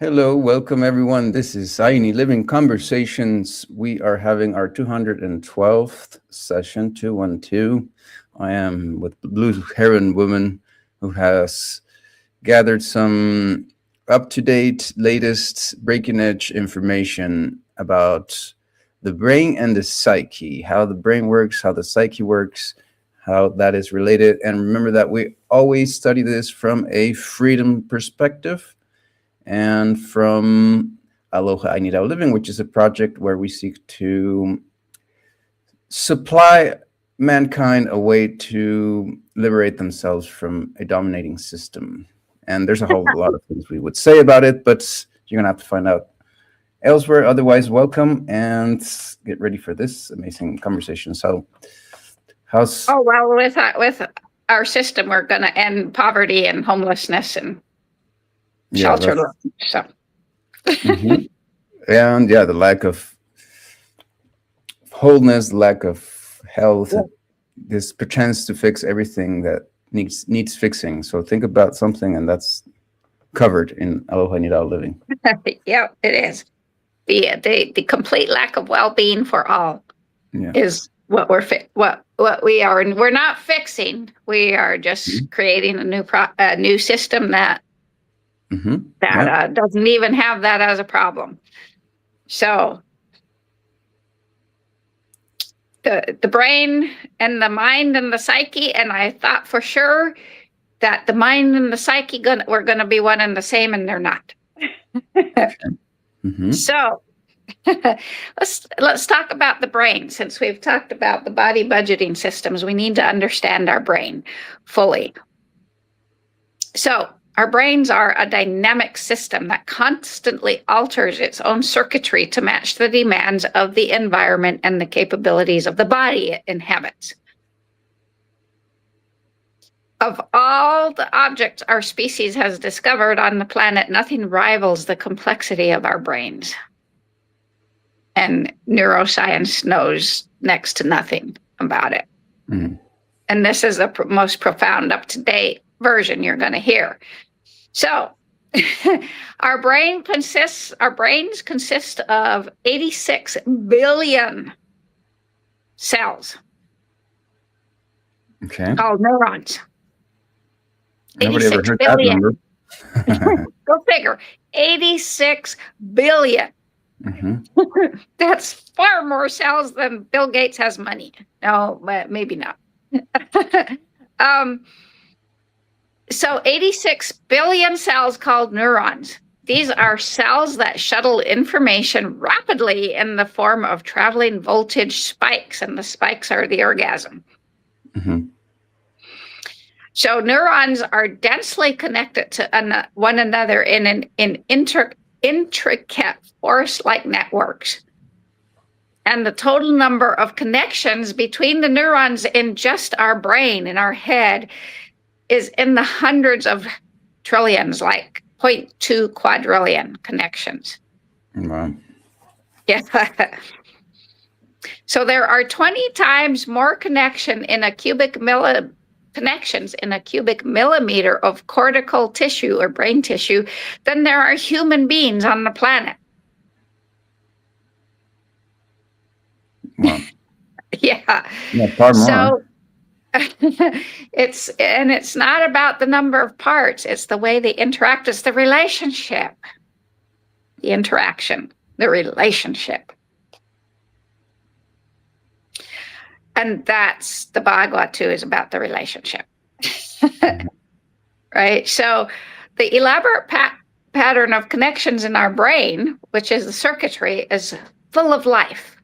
Hello, welcome everyone. This is Psyche Living Conversations. We are having our 212th session, 212. I am with the Blue Heron woman who has gathered some up to date, latest, breaking edge information about the brain and the psyche, how the brain works, how the psyche works, how that is related. And remember that we always study this from a freedom perspective and from Aloha I Need Our Living, which is a project where we seek to supply mankind a way to liberate themselves from a dominating system. And there's a whole lot of things we would say about it, but you're going to have to find out elsewhere. Otherwise, welcome and get ready for this amazing conversation. So, how's. Oh, well, with our system, we're going to end poverty and homelessness and shelter. So. Mhm. And the lack of wholeness, lack of health, this pretends to fix everything that needs fixing. So think about something, and that's covered in Aloha Need Our Living. Yeah, it is. The complete lack of well-being for all is what we are, and we're not fixing. We are just creating a new system that doesn't even have that as a problem. So the brain and the mind and the psyche, and I thought for sure that the mind and the psyche were going to be one and the same, and they're not. So let's talk about the brain. Since we've talked about the body budgeting systems, we need to understand our brain fully. So our brains are a dynamic system that constantly alters its own circuitry to match the demands of the environment and the capabilities of the body it inhabits. Of all the objects our species has discovered on the planet, nothing rivals the complexity of our brains. And neuroscience knows next to nothing about it. And this is the most profound, up-to-date version you're going to hear. So our brains consist of 86 billion cells. Okay. Called neurons. Nobody ever heard billion. That number. Go figure. 86 billion. That's far more cells than Bill Gates has money. No, but maybe not. So 86 billion cells called neurons. These are cells that shuttle information rapidly in the form of traveling voltage spikes, and the spikes are the orgasm. So neurons are densely connected to one another in intricate forest-like networks. And the total number of connections between the neurons in just our brain, in our head, is in the hundreds of trillions, like 0.2 quadrillion connections. Wow. Yeah. So there are 20 times more connections in a cubic millimeter of cortical tissue or brain tissue than there are human beings on the planet. Wow. Yeah. Far more. So it's not about the number of parts, it's the way they interact. It's the relationship, the interaction, the relationship. And that's the Bhagavad too, is about the relationship. Right? So the elaborate pattern of connections in our brain, which is the circuitry, is full of life.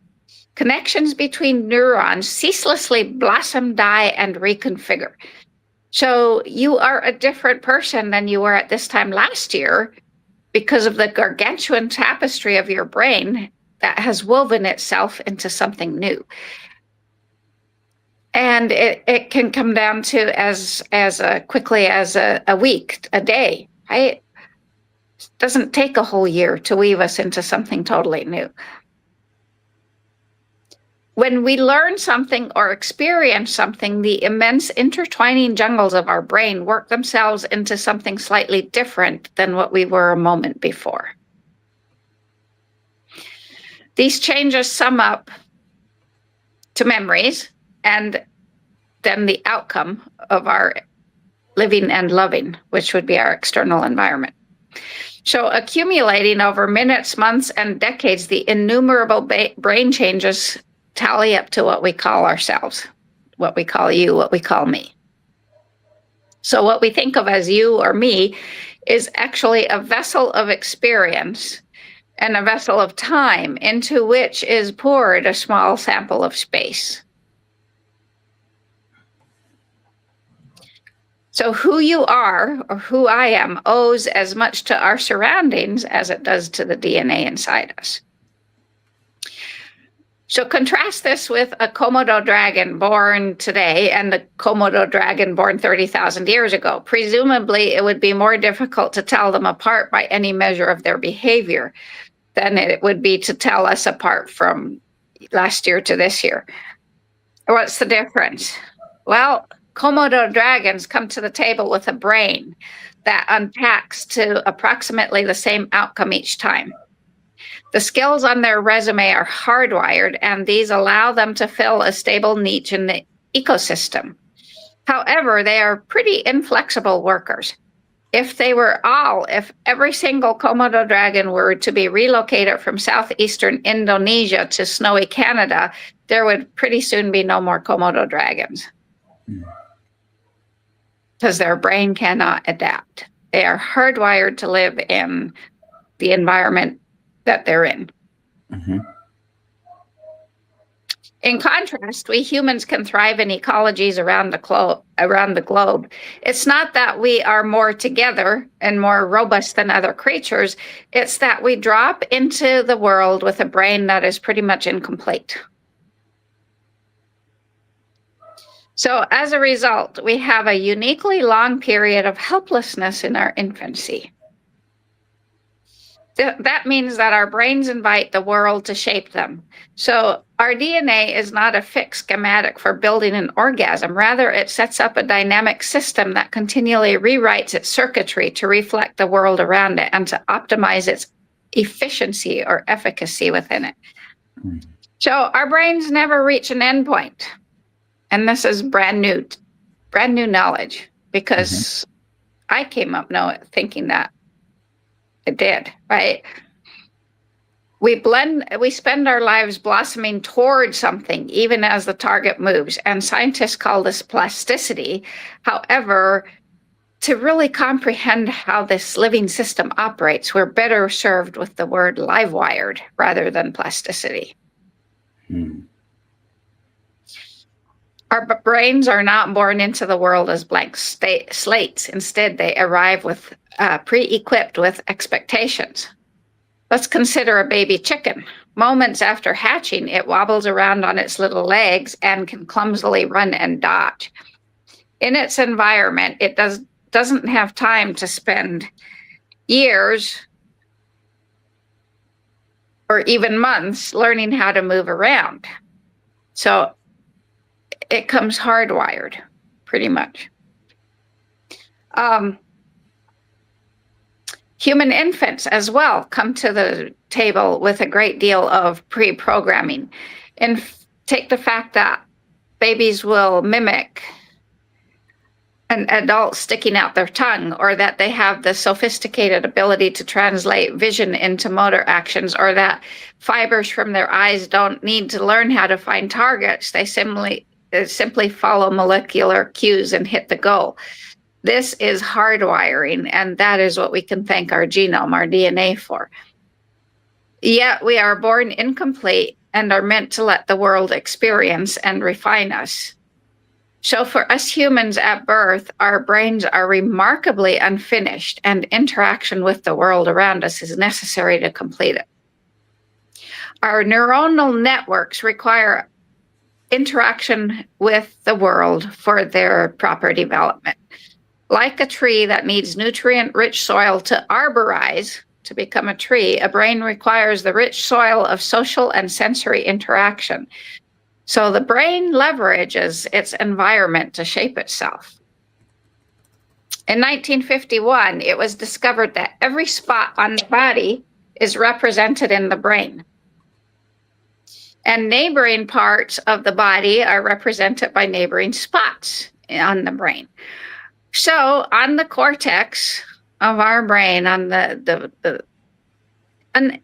Connections between neurons ceaselessly blossom, die, and reconfigure. So you are a different person than you were at this time last year because of the gargantuan tapestry of your brain that has woven itself into something new. And it can come down to as quickly as a week, a day, right? It doesn't take a whole year to weave us into something totally new. When we learn something or experience something, the immense intertwining jungles of our brain work themselves into something slightly different than what we were a moment before. These changes sum up to memories and then the outcome of our living and loving, which would be our external environment. So accumulating over minutes, months, and decades, the innumerable brain changes tally up to what we call ourselves, what we call you, what we call me. So what we think of as you or me is actually a vessel of experience and a vessel of time into which is poured a small sample of space. So who you are, or who I am, owes as much to our surroundings as it does to the DNA inside us. So contrast this with a Komodo dragon born today and the Komodo dragon born 30,000 years ago. Presumably, it would be more difficult to tell them apart by any measure of their behavior than it would be to tell us apart from last year to this year. What's the difference? Well, Komodo dragons come to the table with a brain that unpacks to approximately the same outcome each time. The skills on their resume are hardwired, and these allow them to fill a stable niche in the ecosystem. However, they are pretty inflexible workers. If every single Komodo dragon were to be relocated from southeastern Indonesia to snowy Canada, there would pretty soon be no more Komodo dragons. Because their brain cannot adapt. They are hardwired to live in the environment that they're in. Mm-hmm. In contrast, we humans can thrive in ecologies around the globe. It's not that we are more together and more robust than other creatures. It's that we drop into the world with a brain that is pretty much incomplete. So as a result, we have a uniquely long period of helplessness in our infancy. That means that our brains invite the world to shape them. So our DNA is not a fixed schematic for building an orgasm. Rather, it sets up a dynamic system that continually rewrites its circuitry to reflect the world around it and to optimize its efficiency or efficacy within it. Mm. So our brains never reach an endpoint. And this is brand new knowledge, because I came up thinking that it did, right? We spend our lives blossoming towards something, even as the target moves. And scientists call this plasticity. However, to really comprehend how this living system operates, we're better served with the word live wired rather than plasticity. Hmm. Our brains are not born into the world as blank slates. Instead, they arrive with pre-equipped with expectations. Let's consider a baby chicken. Moments after hatching, it wobbles around on its little legs and can clumsily run and dodge. In its environment, it doesn't have time to spend years or even months learning how to move around. So it comes hardwired, pretty much. Human infants as well come to the table with a great deal of pre-programming. And take the fact that babies will mimic an adult sticking out their tongue, or that they have the sophisticated ability to translate vision into motor actions, or that fibers from their eyes don't need to learn how to find targets. They simply follow molecular cues and hit the goal. This is hardwiring, and that is what we can thank our genome, our DNA for. Yet we are born incomplete and are meant to let the world experience and refine us. So for us humans at birth, our brains are remarkably unfinished, and interaction with the world around us is necessary to complete it. Our neuronal networks require interaction with the world for their proper development. Like a tree that needs nutrient-rich soil to arborize, to become a tree, a brain requires the rich soil of social and sensory interaction. So the brain leverages its environment to shape itself. In 1951, it was discovered that every spot on the body is represented in the brain. And neighboring parts of the body are represented by neighboring spots on the brain. So on the cortex of our brain, on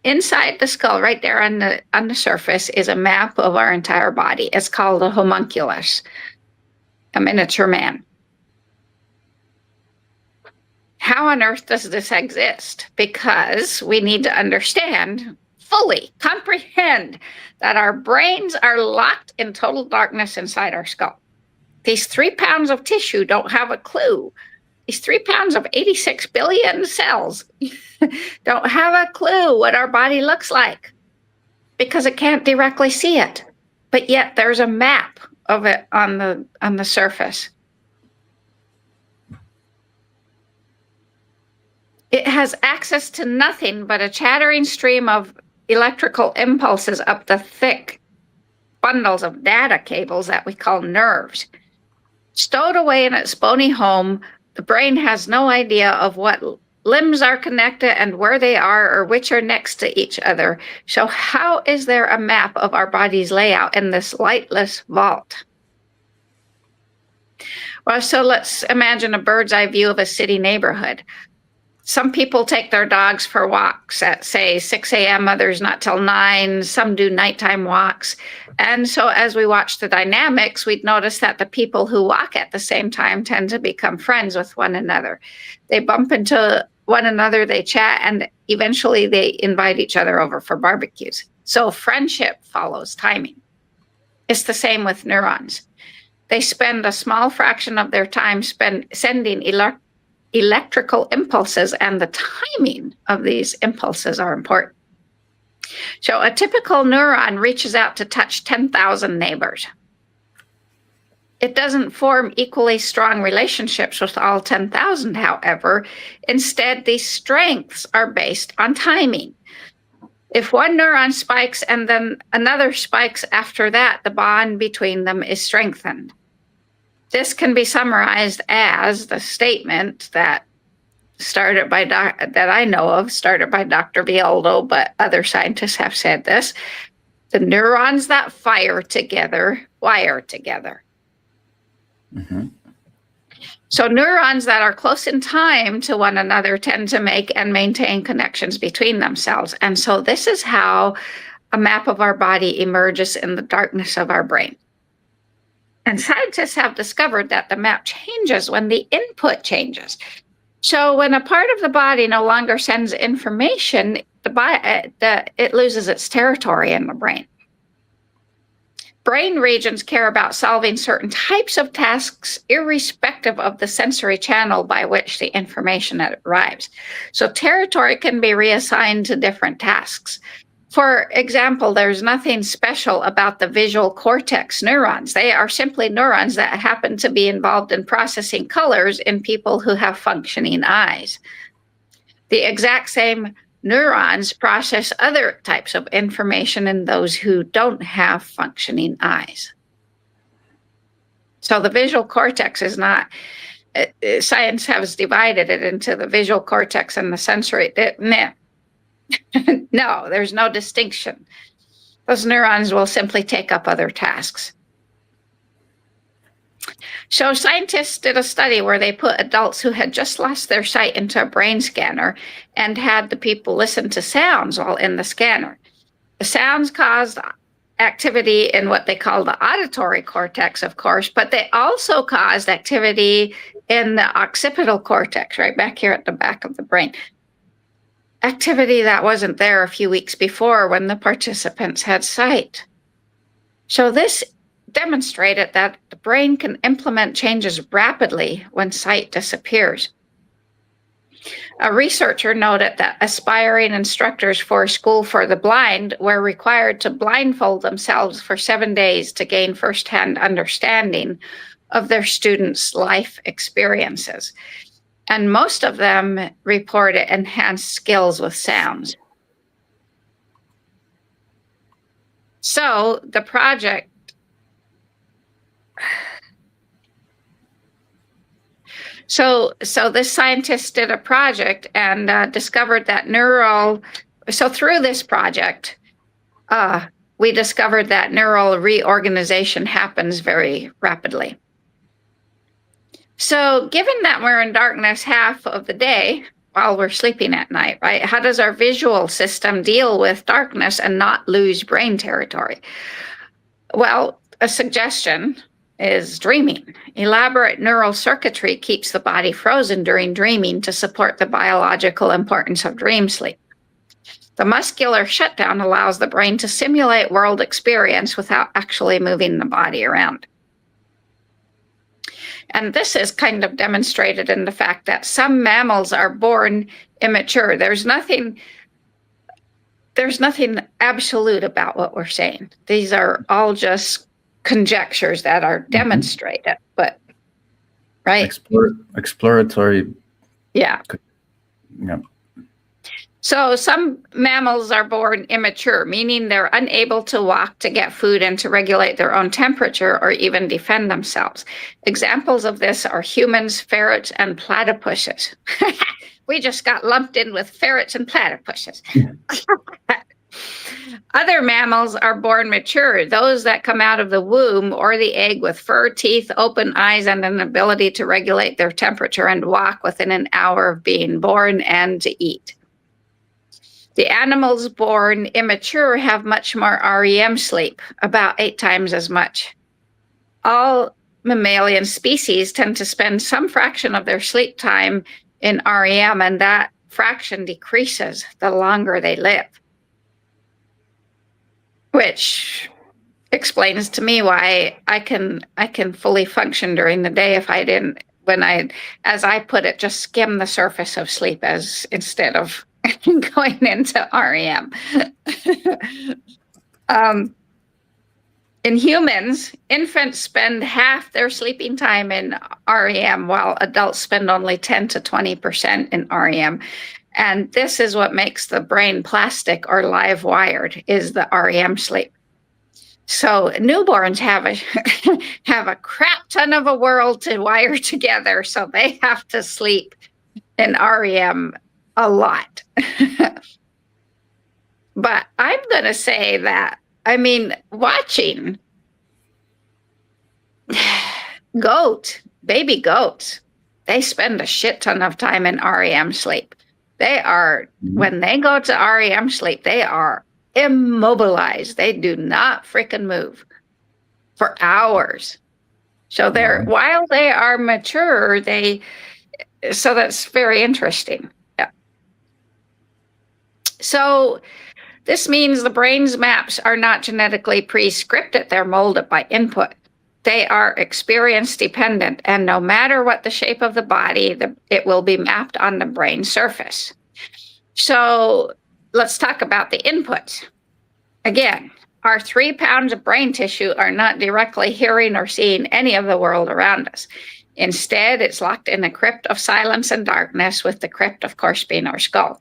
inside the skull, right there on the surface, is a map of our entire body. It's called a homunculus, a miniature man. How on earth does this exist? Because we need to understand, fully comprehend, that our brains are locked in total darkness inside our skull. These 3 pounds of tissue don't have a clue. These 3 pounds of 86 billion cells don't have a clue what our body looks like because it can't directly see it. But yet there's a map of it on the surface. It has access to nothing but a chattering stream of electrical impulses up the thick bundles of data cables that we call nerves. Stowed away in its bony home, the brain has no idea of what limbs are connected and where they are or which are next to each other. So how is there a map of our body's layout in this lightless vault? Well, so let's imagine a bird's eye view of a city neighborhood. Some people take their dogs for walks at, say, 6 a.m., others not till 9. Some do nighttime walks. And so as we watch the dynamics, we'd notice that the people who walk at the same time tend to become friends with one another. They bump into one another, they chat, and eventually they invite each other over for barbecues. So friendship follows timing. It's the same with neurons. They spend a small fraction of their time sending electrical impulses, and the timing of these impulses are important. So a typical neuron reaches out to touch 10,000 neighbors. It doesn't form equally strong relationships with all 10,000, however. Instead, these strengths are based on timing. If one neuron spikes and then another spikes after that, the bond between them is strengthened. This can be summarized as the statement that that I know of, started by Dr. Vialdo, but other scientists have said this: the neurons that fire together wire together. Mm-hmm. So neurons that are close in time to one another tend to make and maintain connections between themselves. And so this is how a map of our body emerges in the darkness of our brain. And scientists have discovered that the map changes when the input changes. So when a part of the body no longer sends information, it loses its territory in the brain. Brain regions care about solving certain types of tasks irrespective of the sensory channel by which the information arrives. So territory can be reassigned to different tasks. For example, there's nothing special about the visual cortex neurons. They are simply neurons that happen to be involved in processing colors in people who have functioning eyes. The exact same neurons process other types of information in those who don't have functioning eyes. So the visual cortex is not, science has divided it into the visual cortex and the sensory. No, there's no distinction. Those neurons will simply take up other tasks. So scientists did a study where they put adults who had just lost their sight into a brain scanner and had the people listen to sounds while in the scanner. The sounds caused activity in what they call the auditory cortex, of course, but they also caused activity in the occipital cortex, right back here at the back of the brain. Activity that wasn't there a few weeks before when the participants had sight. So this demonstrated that the brain can implement changes rapidly when sight disappears. A researcher noted that aspiring instructors for School for the Blind were required to blindfold themselves for 7 days to gain firsthand understanding of their students' life experiences. And most of them reported enhanced skills with sounds. So the project So this scientist did a project and discovered that so through this project, we discovered that neural reorganization happens very rapidly. So given that we're in darkness half of the day while we're sleeping at night, right? How does our visual system deal with darkness and not lose brain territory? Well, a suggestion is dreaming. Elaborate neural circuitry keeps the body frozen during dreaming to support the biological importance of dream sleep. The muscular shutdown allows the brain to simulate world experience without actually moving the body around. And this is kind of demonstrated in the fact that some mammals are born immature. There's nothing absolute about what we're saying. These are all just conjectures that are demonstrated, but right. Exploratory. Yeah. Yeah. So some mammals are born immature, meaning they're unable to walk, to get food, and to regulate their own temperature or even defend themselves. Examples of this are humans, ferrets, and platypuses. We just got lumped in with ferrets and platypuses. Other mammals are born mature, those that come out of the womb or the egg with fur, teeth, open eyes, and an ability to regulate their temperature and walk within an hour of being born and to eat. The animals born immature have much more REM sleep, about 8 times as much. All mammalian species tend to spend some fraction of their sleep time in REM, and that fraction decreases the longer they live. Which explains to me why I can fully function during the day if I didn't, as I put it, just skim the surface of sleep instead of going into REM. In humans, infants spend half their sleeping time in REM, while adults spend only 10 to 20% in REM. And this is what makes the brain plastic or live wired, is the REM sleep. So newborns have a crap ton of a world to wire together, so they have to sleep in REM a lot. But I'm going to say that, watching baby goats, they spend a shit ton of time in REM sleep. When they go to REM sleep, they are immobilized. They do not freaking move for hours. So while they are mature, so that's very interesting. Yeah. So this means the brain's maps are not genetically pre-scripted. They're molded by input. They are experience dependent, and no matter what the shape of the body, it will be mapped on the brain surface. So let's talk about the inputs. Again, our 3 pounds of brain tissue are not directly hearing or seeing any of the world around us. Instead, it's locked in a crypt of silence and darkness, with the crypt, of course, being our skull.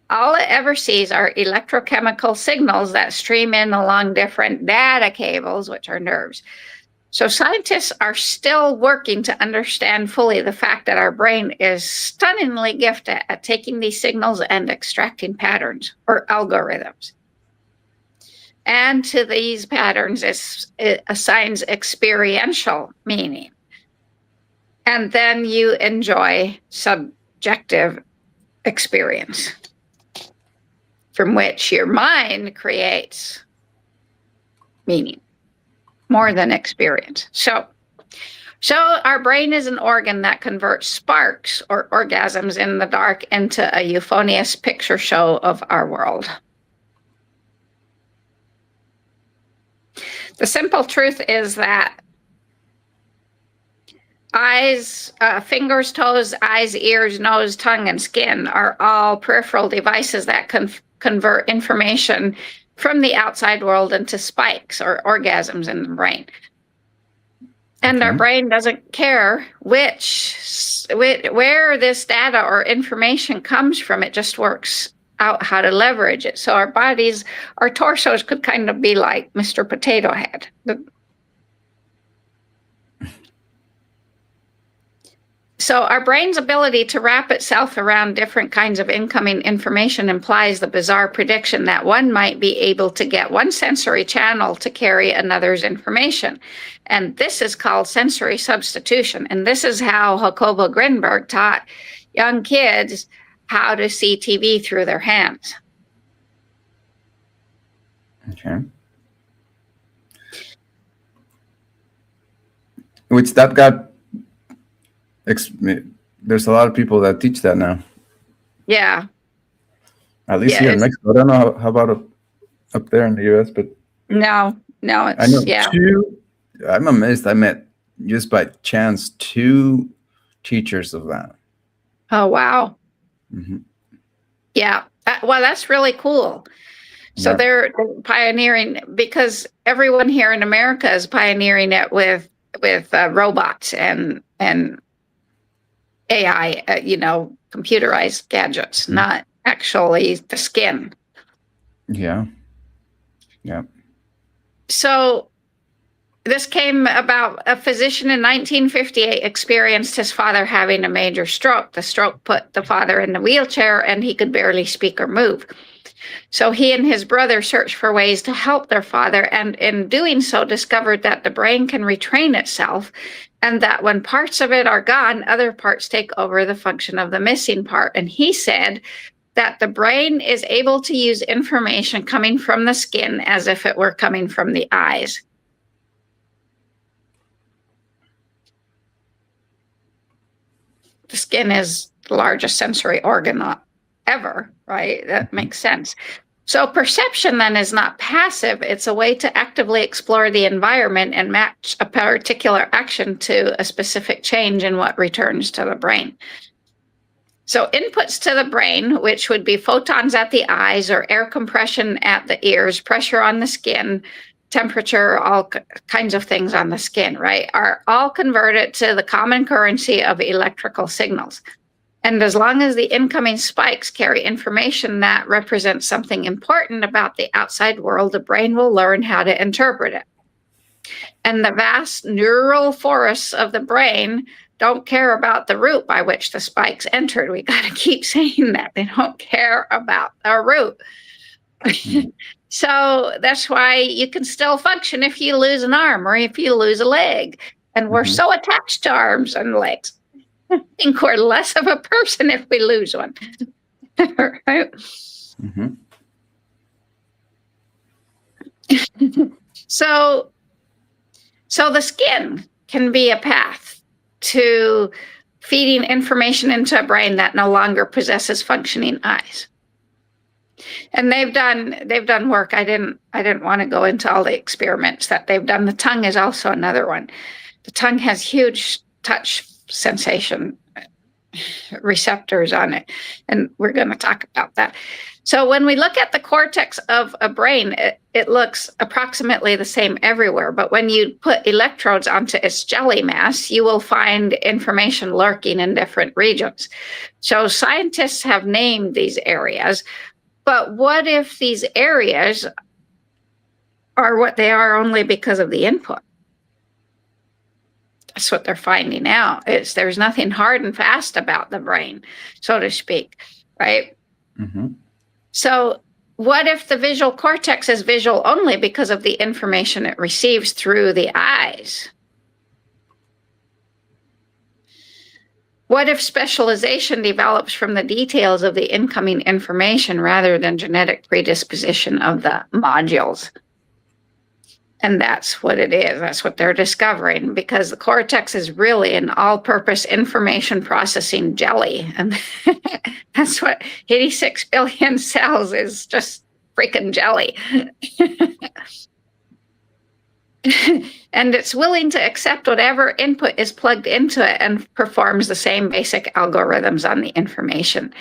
All it ever sees are electrochemical signals that stream in along different data cables, which are nerves. So scientists are still working to understand fully the fact that our brain is stunningly gifted at taking these signals and extracting patterns or algorithms. And to these patterns, it assigns experiential meaning. And then you enjoy subjective experience, from which your mind creates meaning more than experience. So our brain is an organ that converts sparks or orgasms in the dark into a euphonious picture show of our world. The simple truth is that eyes, fingers, toes, eyes, ears, nose, tongue, and skin are all peripheral devices that convert information from the outside world into spikes or orgasms in the brain. And our brain doesn't care where this data or information comes from. It just works out how to leverage it. So our torsos could kind of be like Mr. Potato Head. So our brain's ability to wrap itself around different kinds of incoming information implies the bizarre prediction that one might be able to get one sensory channel to carry another's information. And this is called sensory substitution. And this is how Jacobo Grinberg taught young kids how to see TV through their hands. Okay. Which that got, there's a lot of people that teach that now. Yeah. At least here in Mexico. I don't know how about up there in the US, but no, it's, I know yeah. I'm amazed. I met just by chance 2 teachers of that. Oh, wow. Mm-hmm. Yeah. Well, that's really cool. So Yeah. they're pioneering, because everyone here in America is pioneering it with robots and AI, computerized gadgets, not actually the skin. Yeah. Yeah. So this came about. A physician in 1958 experienced his father having a major stroke. The stroke put the father in the wheelchair and he could barely speak or move. So he and his brother searched for ways to help their father, and in doing so discovered that the brain can retrain itself, and that when parts of it are gone, other parts take over the function of the missing part. And he said that the brain is able to use information coming from the skin as if it were coming from the eyes. The skin is the largest sensory organ ever, right? That makes sense. So perception then is not passive. It's a way to actively explore the environment and match a particular action to a specific change in what returns to the brain. So inputs to the brain, which would be photons at the eyes or air compression at the ears, pressure on the skin, temperature, all kinds of things on the skin, right, are all converted to the common currency of electrical signals. And as long as the incoming spikes carry information that represents something important about the outside world, the brain will learn how to interpret it. And the vast neural forests of the brain don't care about the route by which the spikes entered. We got to keep saying that. They don't care about our route. So that's why you can still function if you lose an arm or if you lose a leg. And we're so attached to arms and legs. I think we're less of a person if we lose one. Right? Mm-hmm. So the skin can be a path to feeding information into a brain that no longer possesses functioning eyes. And they've done work. I didn't want to go into all the experiments that they've done. The tongue is also another one. The tongue has huge touch sensation receptors on it, and we're going to talk about that. So when we look at the cortex of a brain, it looks approximately the same everywhere, but when you put electrodes onto its jelly mass, you will find information lurking in different regions. So scientists have named these areas, but what if these areas are what they are only because of the input? That's what they're finding out. There's nothing hard and fast about the brain, so to speak, right? Mm-hmm. So what if the visual cortex is visual only because of the information it receives through the eyes? What if specialization develops from the details of the incoming information rather than genetic predisposition of the modules? And that's what it is. That's what they're discovering, because the cortex is really an all-purpose information processing jelly. And that's what 86 billion cells is, just freaking jelly. And it's willing to accept whatever input is plugged into it and performs the same basic algorithms on the information.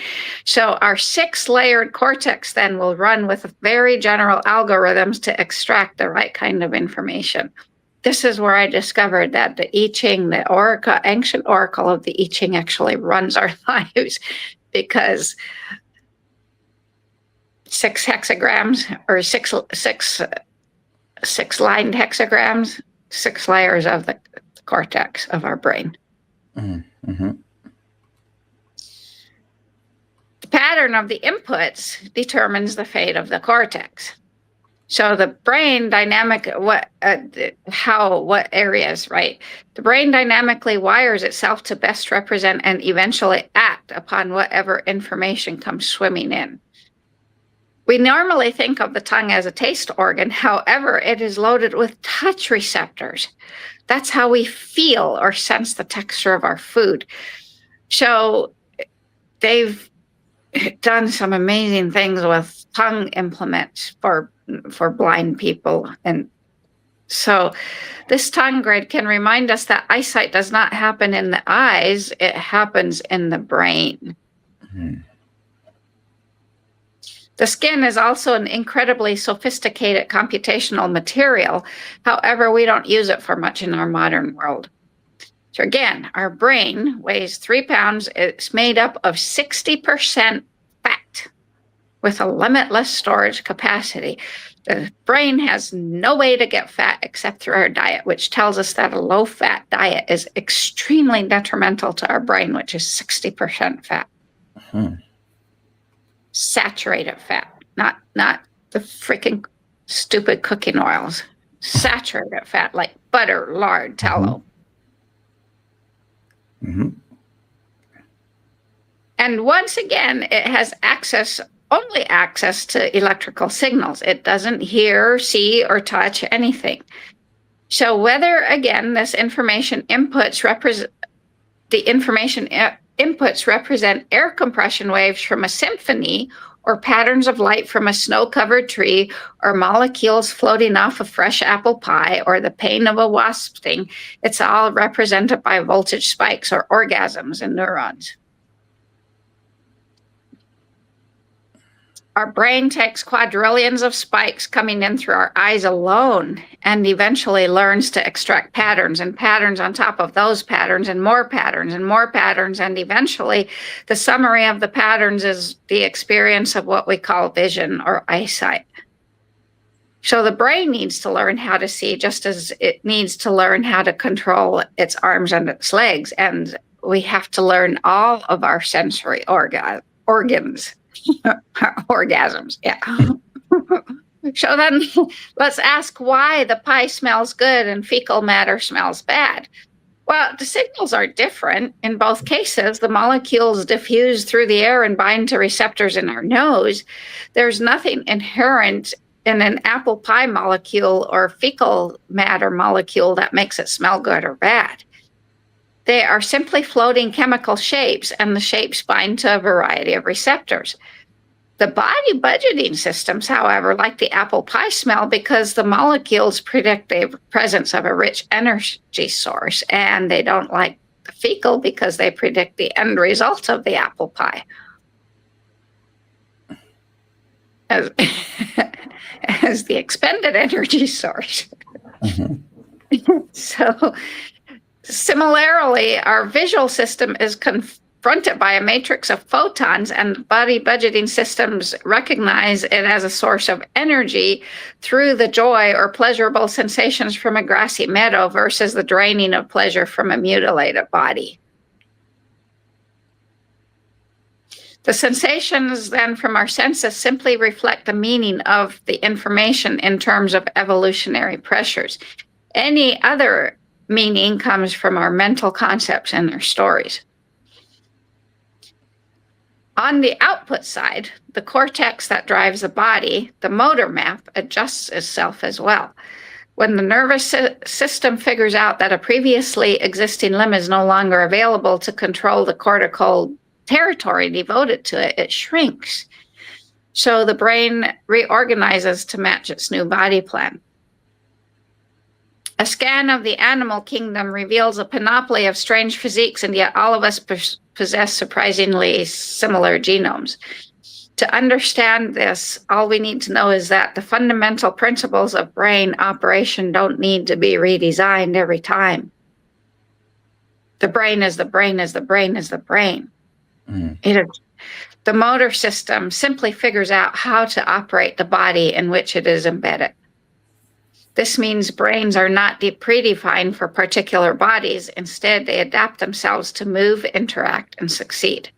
So our 6-layered cortex then will run with very general algorithms to extract the right kind of information. This is where I discovered that the I Ching, the oracle, ancient oracle of the I Ching, actually runs our lives, because 6 hexagrams or six lined hexagrams, 6 layers of the cortex of our brain. Mm-hmm. pattern of the inputs determines the fate of the cortex. So the brain what areas, right? The brain dynamically wires itself to best represent and eventually act upon whatever information comes swimming in. We normally think of the tongue as a taste organ. However, it is loaded with touch receptors. That's how we feel or sense the texture of our food. So they've done some amazing things with tongue implements for blind people. And so this tongue grid can remind us that eyesight does not happen in the eyes, it happens in the brain. Mm-hmm. The skin is also an incredibly sophisticated computational material. However, we don't use it for much in our modern world. So again, our brain weighs 3 pounds. It's made up of 60% fat with a limitless storage capacity. The brain has no way to get fat except through our diet, which tells us that a low-fat diet is extremely detrimental to our brain, which is 60% fat. Uh-huh. Saturated fat, not the freaking stupid cooking oils. Saturated fat like butter, lard, tallow. Mm-hmm. And once again, it has only access to electrical signals. It doesn't hear, see, or touch anything. So whether, again, this information inputs represent air compression waves from a symphony, or patterns of light from a snow-covered tree, or molecules floating off a fresh apple pie, or the pain of a wasp sting, it's all represented by voltage spikes or orgasms in neurons. Our brain takes quadrillions of spikes coming in through our eyes alone and eventually learns to extract patterns and patterns on top of those patterns and more patterns and more patterns. And eventually the summary of the patterns is the experience of what we call vision or eyesight. So the brain needs to learn how to see just as it needs to learn how to control its arms and its legs. And we have to learn all of our sensory organs. Orgasms, yeah. So then let's ask why the pie smells good and fecal matter smells bad. Well, the signals are different. In both cases, the molecules diffuse through the air and bind to receptors in our nose. There's nothing inherent in an apple pie molecule or fecal matter molecule that makes it smell good or bad. They are simply floating chemical shapes, and the shapes bind to a variety of receptors. The body budgeting systems, however, like the apple pie smell because the molecules predict the presence of a rich energy source, and they don't like the fecal because they predict the end result of the apple pie. As the expended energy source. Mm-hmm. So, similarly, our visual system is confronted by a matrix of photons, and body budgeting systems recognize it as a source of energy through the joy or pleasurable sensations from a grassy meadow versus the draining of pleasure from a mutilated body. The sensations then from our senses simply reflect the meaning of the information in terms of evolutionary pressures. Any other meaning comes from our mental concepts and our stories. On the output side, the cortex that drives the body, the motor map, adjusts itself as well. When the nervous system figures out that a previously existing limb is no longer available to control the cortical territory devoted to it, it shrinks. So the brain reorganizes to match its new body plan. A scan of the animal kingdom reveals a panoply of strange physiques, and yet all of us possess surprisingly similar genomes. To understand this, all we need to know is that the fundamental principles of brain operation don't need to be redesigned every time. The brain is the brain is the brain is the brain. The motor system simply figures out how to operate the body in which it is embedded. This means brains are not predefined for particular bodies. Instead, they adapt themselves to move, interact, and succeed.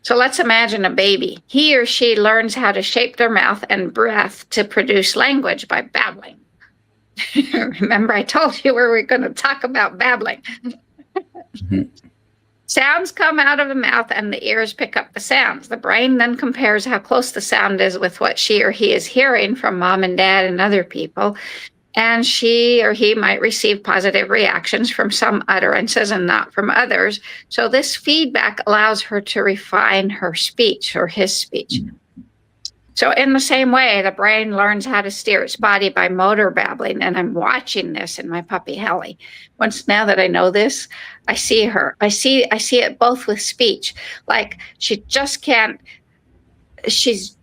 So let's imagine a baby. He or she learns how to shape their mouth and breath to produce language by babbling. Remember, I told you we were going to talk about babbling. Mhm. Sounds come out of the mouth and the ears pick up the sounds. The brain then compares how close the sound is with what she or he is hearing from mom and dad and other people. And she or he might receive positive reactions from some utterances and not from others. So this feedback allows her to refine her speech or his speech. So in the same way, the brain learns how to steer its body by motor babbling. And I'm watching this in my puppy Helly. Now that I know this, I see her. I see it both with speech. Like she just can't, she's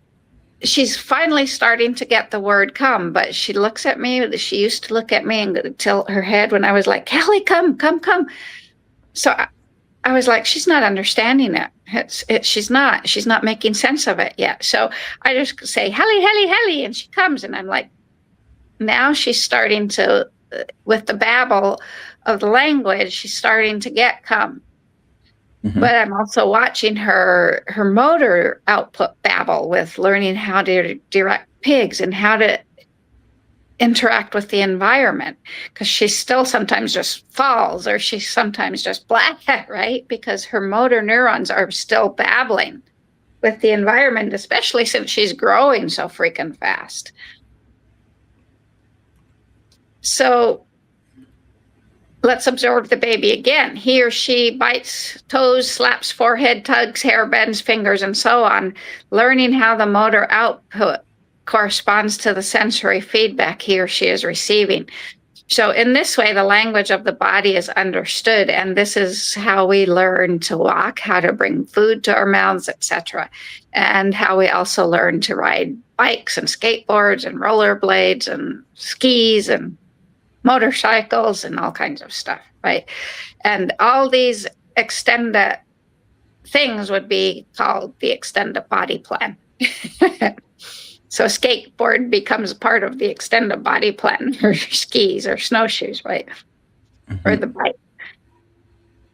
finally starting to get the word come, but she looks at me. She used to look at me and tilt her head when I was like, Helly, come. So I was like, she's not understanding it. She's not making sense of it yet. So I just say, Helly, and she comes, and I'm like, now she's starting to, with the babble of the language, she's starting to get come. Mm-hmm. But I'm also watching her motor output babble with learning how to direct pigs and how to interact with the environment, because she still sometimes just falls, or she sometimes just black, right? Because her motor neurons are still babbling with the environment, especially since she's growing so freaking fast. So let's observe the baby again. He or she bites toes, slaps forehead, tugs hair, bends fingers, and so on, learning how the motor output corresponds to the sensory feedback he or she is receiving. So in this way, the language of the body is understood, and this is how we learn to walk, how to bring food to our mouths, etc., and how we also learn to ride bikes and skateboards and rollerblades and skis and motorcycles and all kinds of stuff, right? And all these extended things would be called the extended body plan. So skateboard becomes part of the extended body plan, or skis or snowshoes, right? Mm-hmm. Or the bike.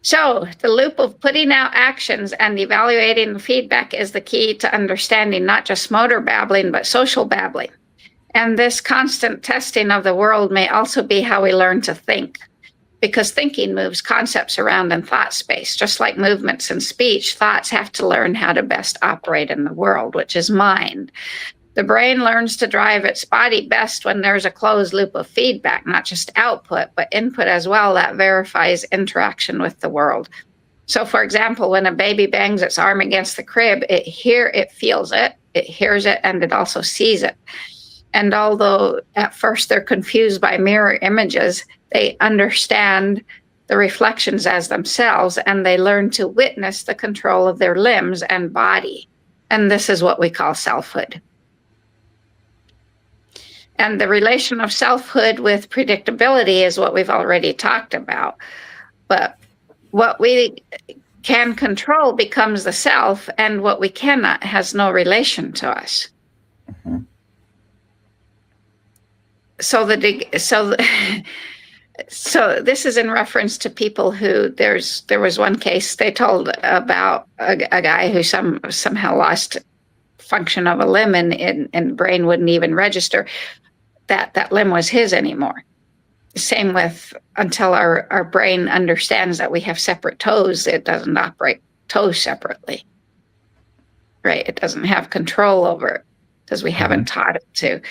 So the loop of putting out actions and evaluating the feedback is the key to understanding not just motor babbling, but social babbling. And this constant testing of the world may also be how we learn to think, because thinking moves concepts around in thought space. Just like movements in speech, thoughts have to learn how to best operate in the world, which is mind. The brain learns to drive its body best when there's a closed loop of feedback, not just output, but input as well, that verifies interaction with the world. So, for example, when a baby bangs its arm against the crib, it feels it, it hears it, and it also sees it. And although at first they're confused by mirror images, they understand the reflections as themselves, and they learn to witness the control of their limbs and body. And this is what we call selfhood. And the relation of selfhood with predictability is what we've already talked about. But what we can control becomes the self, and what we cannot has no relation to us. Mm-hmm. So this is in reference to people who there was one case they told about a guy who somehow lost function of a limb, and brain wouldn't even register that limb was his anymore. Same with, until our brain understands that we have separate toes, it doesn't operate toes separately, right? It doesn't have control over it because we haven't taught it to.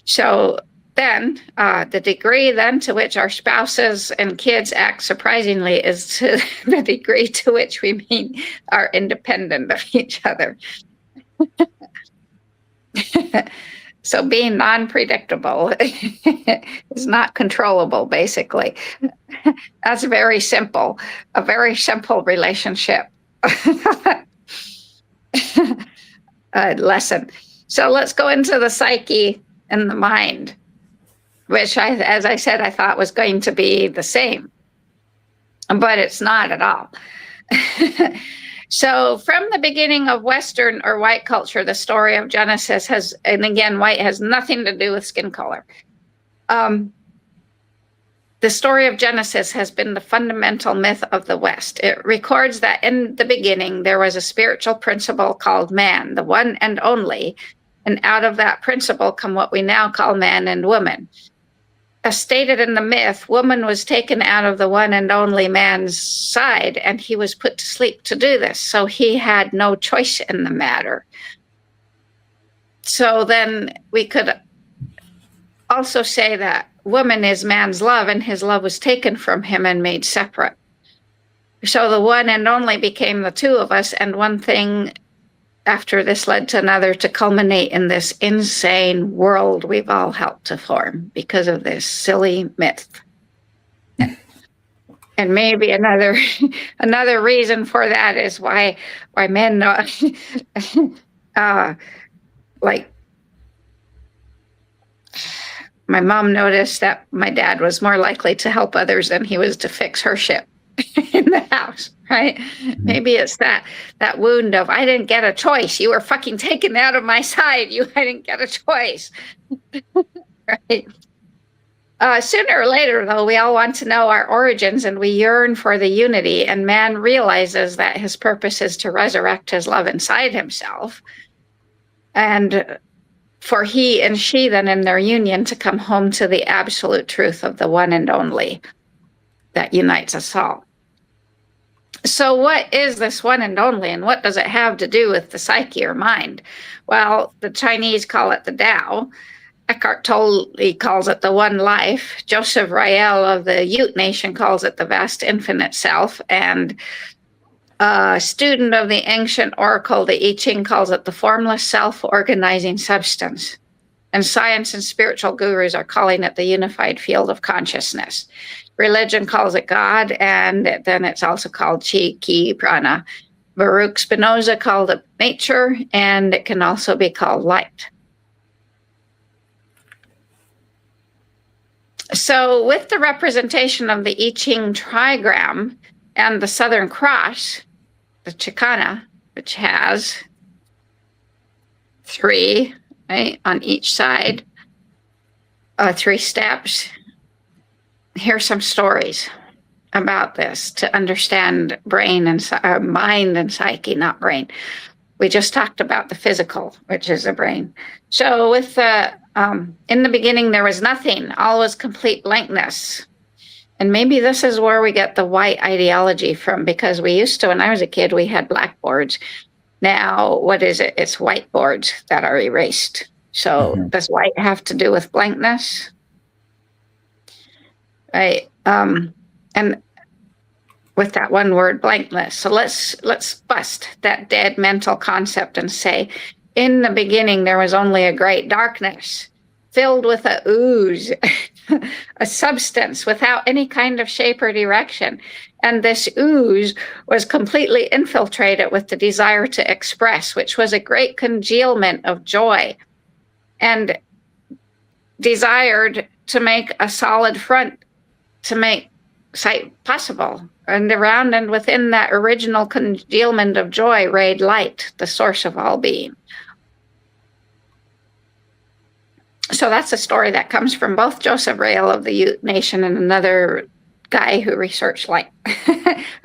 So then the degree then to which our spouses and kids act surprisingly is to the degree to which we are independent of each other. So being non-predictable is not controllable, basically. That's very simple, a very simple relationship lesson. So let's go into the psyche and the mind, which, as I said, I thought was going to be the same, but it's not at all. So from the beginning of Western or white culture, the story of Genesis and again, white has nothing to do with skin color. The The story of Genesis has been the fundamental myth of the West. It records that in the beginning there was a spiritual principle called man, the one and only, and out of that principle come what we now call man and woman. As stated in the myth, woman was taken out of the one and only man's side, and he was put to sleep to do this, so he had no choice in the matter. So then we could also say that woman is man's love, and his love was taken from him and made separate. So the one and only became the two of us, and one thing after this led to another to culminate in this insane world we've all helped to form because of this silly myth. And maybe another reason for that is why men like my mom noticed that my dad was more likely to help others than he was to fix her shit in the house, right? Mm-hmm. Maybe it's that wound of, I didn't get a choice. You were fucking taken out of my side. I didn't get a choice. Right? Sooner or later, though, we all want to know our origins and we yearn for the unity, and man realizes that his purpose is to resurrect his love inside himself, and for he and she then in their union to come home to the absolute truth of the one and only that unites us all. So what is this one and only, and what does it have to do with the psyche or mind? Well, the Chinese call it the Tao. Eckhart Tolle calls it the one life. Joseph Rael of the Ute Nation calls it the vast infinite self. And a student of the ancient oracle, the I Ching, calls it the formless self-organizing substance. And science and spiritual gurus are calling it the unified field of consciousness. Religion calls it God, and then it's also called Chi, Ki, Prana. Baruch Spinoza called it nature, and it can also be called light. So with the representation of the I Ching trigram and the Southern Cross, the Chicana, which has 3, right, on each side, 3 steps, here's some stories about this to understand brain and mind and psyche, not brain. We just talked about the physical, which is the brain. So with the in the beginning, there was nothing. All was complete blankness. And maybe this is where we get the white ideology from, because we used to, when I was a kid, we had blackboards. Now, what is it? It's whiteboards that are erased. So does white have to do with blankness? Right. And with that one word, blankness. So let's bust that dead mental concept and say, in the beginning, there was only a great darkness filled with a ooze, a substance without any kind of shape or direction. And this ooze was completely infiltrated with the desire to express, which was a great congealment of joy, and desired to make a solid front to make sight possible. And around and within that original congealment of joy reigned light, the source of all being. So that's a story that comes from both Joseph Rael of the Ute Nation and another guy who researched light.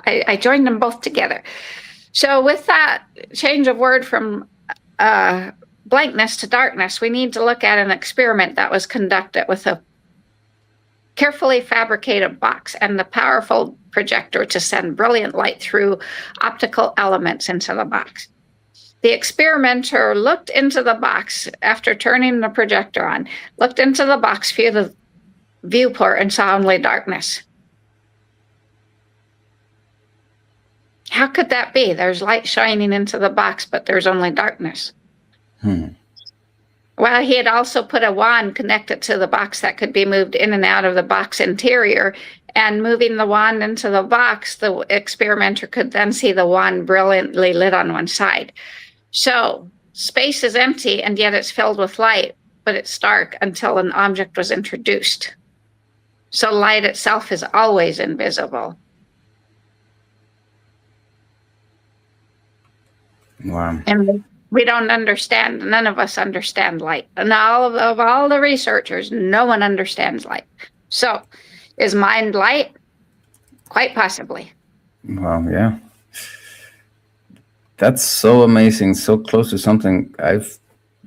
I joined them both together. So with that change of word from blankness to darkness, we need to look at an experiment that was conducted with a carefully fabricated box and the powerful projector to send brilliant light through optical elements into the box. The experimenter looked into the box after turning the projector on, looked into the box through the viewport and saw only darkness. How could that be? There's light shining into the box, but there's only darkness. Well, he had also put a wand connected to the box that could be moved in and out of the box interior, and moving the wand into the box, the experimenter could then see the wand brilliantly lit on one side. So space is empty, and yet it's filled with light, but it's dark until an object was introduced. So light itself is always invisible. Wow. And we don't understand, none of us understand light. And all of the researchers, no one understands light. So Is mind light? Quite possibly. Wow, yeah. That's so amazing, so close to something I've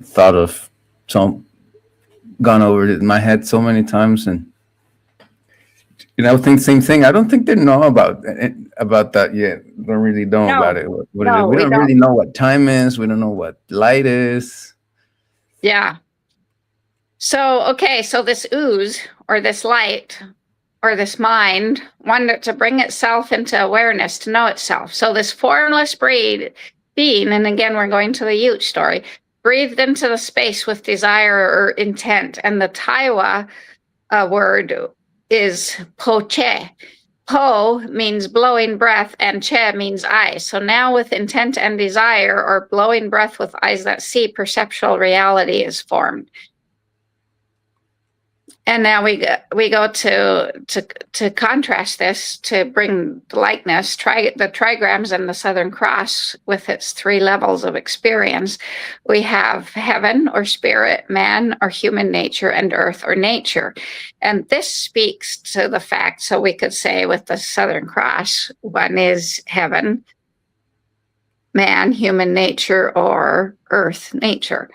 thought of, gone over it in my head so many times, and think same thing. I don't think they know about that yet. Don't really know about it. What it is. We don't really know what time is. We don't know what light is. Yeah. So this ooze or this light or this mind wanted to bring itself into awareness, to know itself. So this formless being, and again, we're going to the Ute story, breathed into the space with desire or intent. And the Taiwa word is po-che. Po means blowing breath and che means eyes. So now with intent and desire, or blowing breath with eyes that see, perceptual reality is formed. And now we go to contrast this, to bring the likeness, the trigrams and the Southern Cross with its 3 levels of experience. We have heaven or spirit, man or human nature, and earth or nature. And this speaks to the fact, so we could say with the Southern Cross, one is heaven, man, human nature, or earth, nature.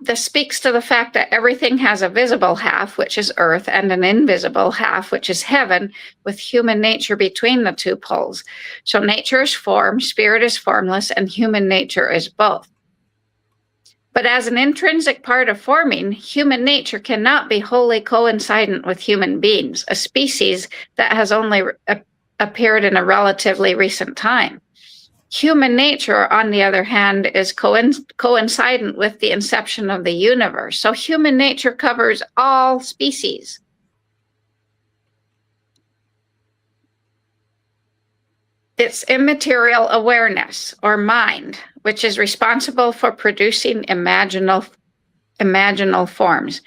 This speaks to the fact that everything has a visible half, which is earth, and an invisible half, which is heaven, with human nature between the 2 poles. So nature is form, spirit is formless, and human nature is both. But as an intrinsic part of forming, human nature cannot be wholly coincident with human beings, a species that has only appeared in a relatively recent time. Human nature, on the other hand, is coincident with the inception of the universe. So human nature covers all species. It's immaterial awareness, or mind, which is responsible for producing imaginal forms.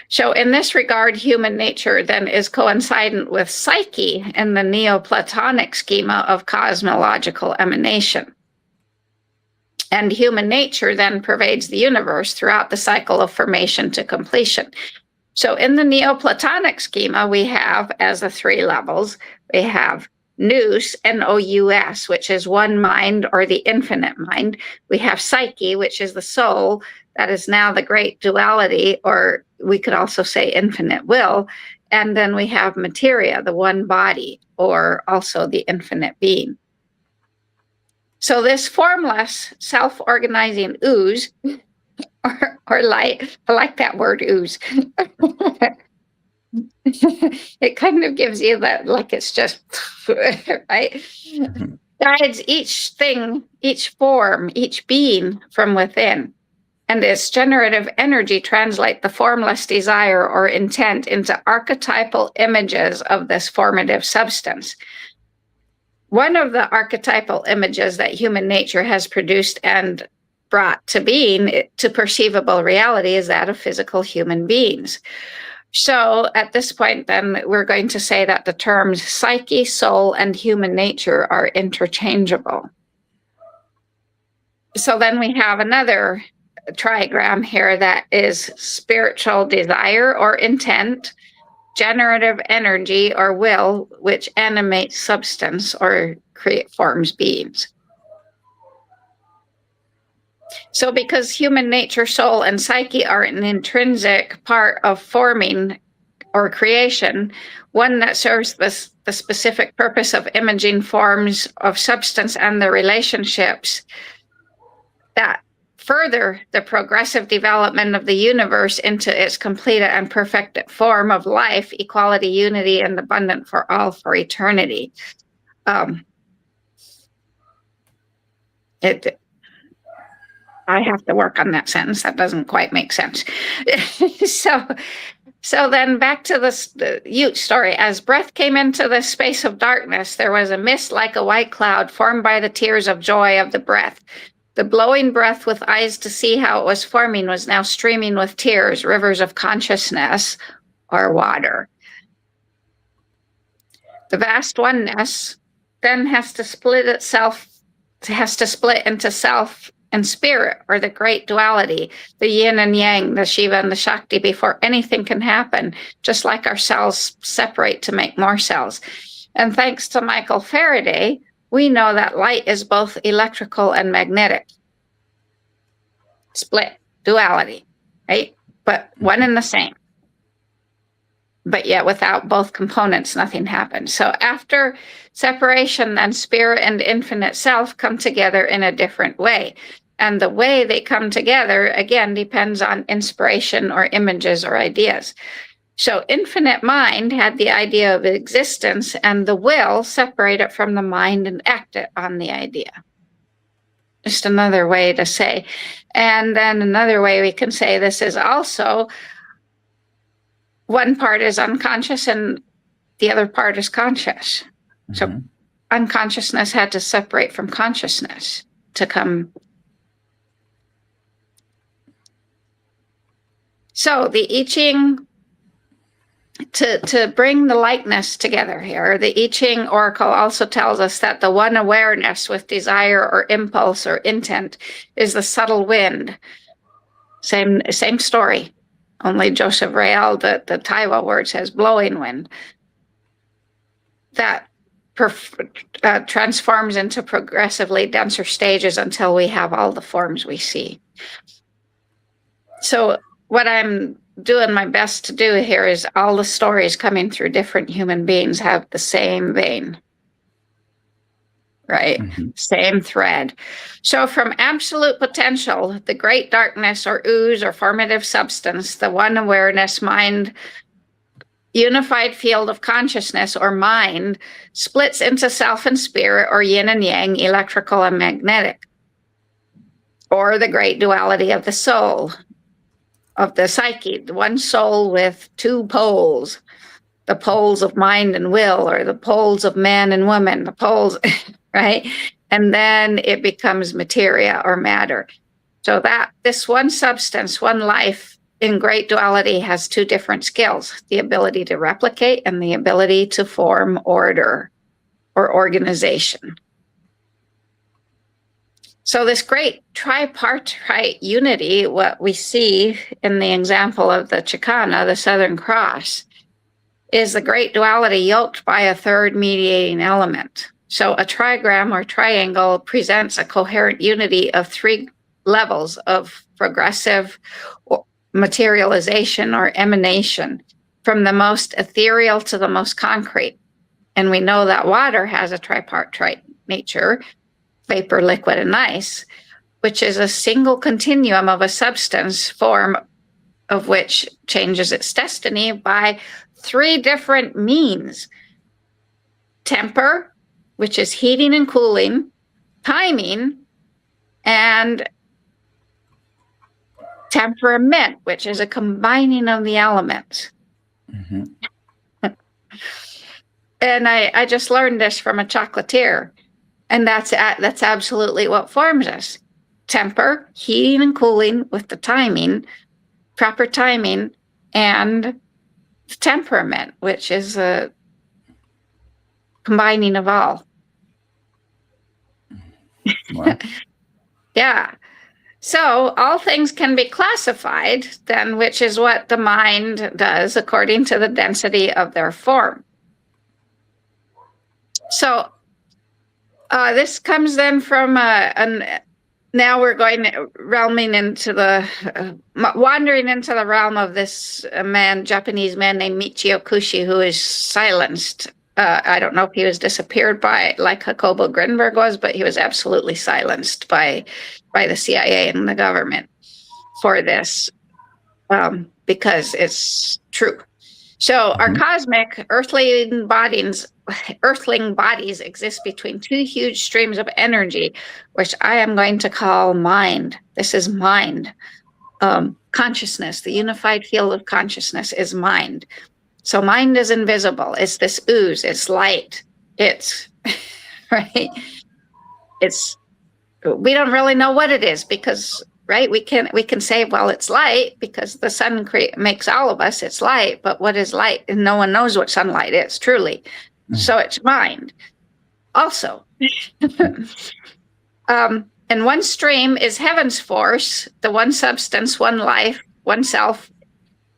So in this regard, human nature then is coincident with psyche in the Neoplatonic schema of cosmological emanation. And human nature then pervades the universe throughout the cycle of formation to completion. So in the Neoplatonic schema, we have, as the 3 levels, we have nous, N-O-U-S, which is one mind, or the infinite mind. We have psyche, which is the soul. That is now the great duality, or we could also say infinite will. And then we have materia, the one body, or also the infinite being. So this formless, self-organizing ooze, or light, I like that word, ooze. It kind of gives you that, like it's just, right? Mm-hmm. Guides each thing, each form, each being from within. And its generative energy translate the formless desire or intent into archetypal images of this formative substance. One of the archetypal images that human nature has produced and brought to being, to perceivable reality, is that of physical human beings. So at this point, then, we're going to say that the terms psyche, soul, and human nature are interchangeable. So then we have another trigram here that is spiritual desire or intent, generative energy or will, which animates substance or forms beings. So because human nature, soul, and psyche are an intrinsic part of forming or creation, one that serves the specific purpose of imaging forms of substance and the relationships that further the progressive development of the universe into its completed and perfected form of life, equality, unity, and abundant for all for eternity. I have to work on that sentence. That doesn't quite make sense. So then back to the Ute story. As breath came into the space of darkness, there was a mist like a white cloud formed by the tears of joy of the breath. The blowing breath with eyes to see how it was forming was now streaming with tears, rivers of consciousness or water. The vast oneness then has to split into self and spirit, or the great duality, the yin and yang, the Shiva and the Shakti, before anything can happen, just like our cells separate to make more cells. And thanks to Michael Faraday, we know that light is both electrical and magnetic. Split, duality, right? But one and the same. But yet without both components, nothing happens. So after separation, then spirit and infinite self come together in a different way. And the way they come together, again, depends on inspiration or images or ideas. So infinite mind had the idea of existence, and the will separate it from the mind and act it on the idea. Just another way to say. And then another way we can say this is also one part is unconscious and the other part is conscious. Mm-hmm. So unconsciousness had to separate from consciousness to come. So the I Ching, to bring the likeness together here, the I Ching oracle also tells us that the one awareness with desire or impulse or intent is the subtle wind. Same story. Only Joseph Real, the Taiwa word says blowing wind, that transforms into progressively denser stages until we have all the forms we see. So what I'm doing my best to do here is all the stories coming through different human beings have the same vein. Right? Mm-hmm. Same thread. So from absolute potential, the great darkness or ooze or formative substance, the one awareness mind, unified field of consciousness or mind splits into self and spirit, or yin and yang, electrical and magnetic, or the great duality of the soul, of the psyche, the one soul with two poles, the poles of mind and will, or the poles of man and woman, the poles... right? And then it becomes materia or matter. So that this one substance, one life in great duality has two different skills, the ability to replicate and the ability to form order or organization. So this great tripartite unity, what we see in the example of the Chicana, the Southern Cross, is the great duality yoked by a third mediating element. So a trigram or triangle presents a coherent unity of three levels of progressive materialization or emanation, from the most ethereal to the most concrete. And we know that water has a tripartite nature, vapor, liquid, and ice, which is a single continuum of a substance form of which changes its destiny by three different means: temper, which is heating and cooling, timing, and temperament, which is a combining of the elements. Mm-hmm. And I just learned this from a chocolatier, and that's absolutely what forms us. Temper, heating and cooling with the timing, proper timing, and temperament, which is a combining of all. Wow. Yeah. So all things can be classified then, which is what the mind does according to the density of their form. So this comes then from now we're going wandering into the realm of this Japanese man named Michio Kushi, who is silenced. I don't know if he was disappeared by, like Jacobo Grinberg was, but he was absolutely silenced by the CIA and the government for this, because it's true. So our cosmic earthling bodies exist between two huge streams of energy, which I am going to call mind. This is mind. Consciousness, the unified field of consciousness is mind. So mind is invisible. It's this ooze. It's light. It's right. We don't really know what it is because, right? We can say, well, it's light because the sun makes all of us. It's light, but what is light? And no one knows what sunlight is truly. So it's mind. Also, and And one stream is heaven's force, the one substance, one life, one self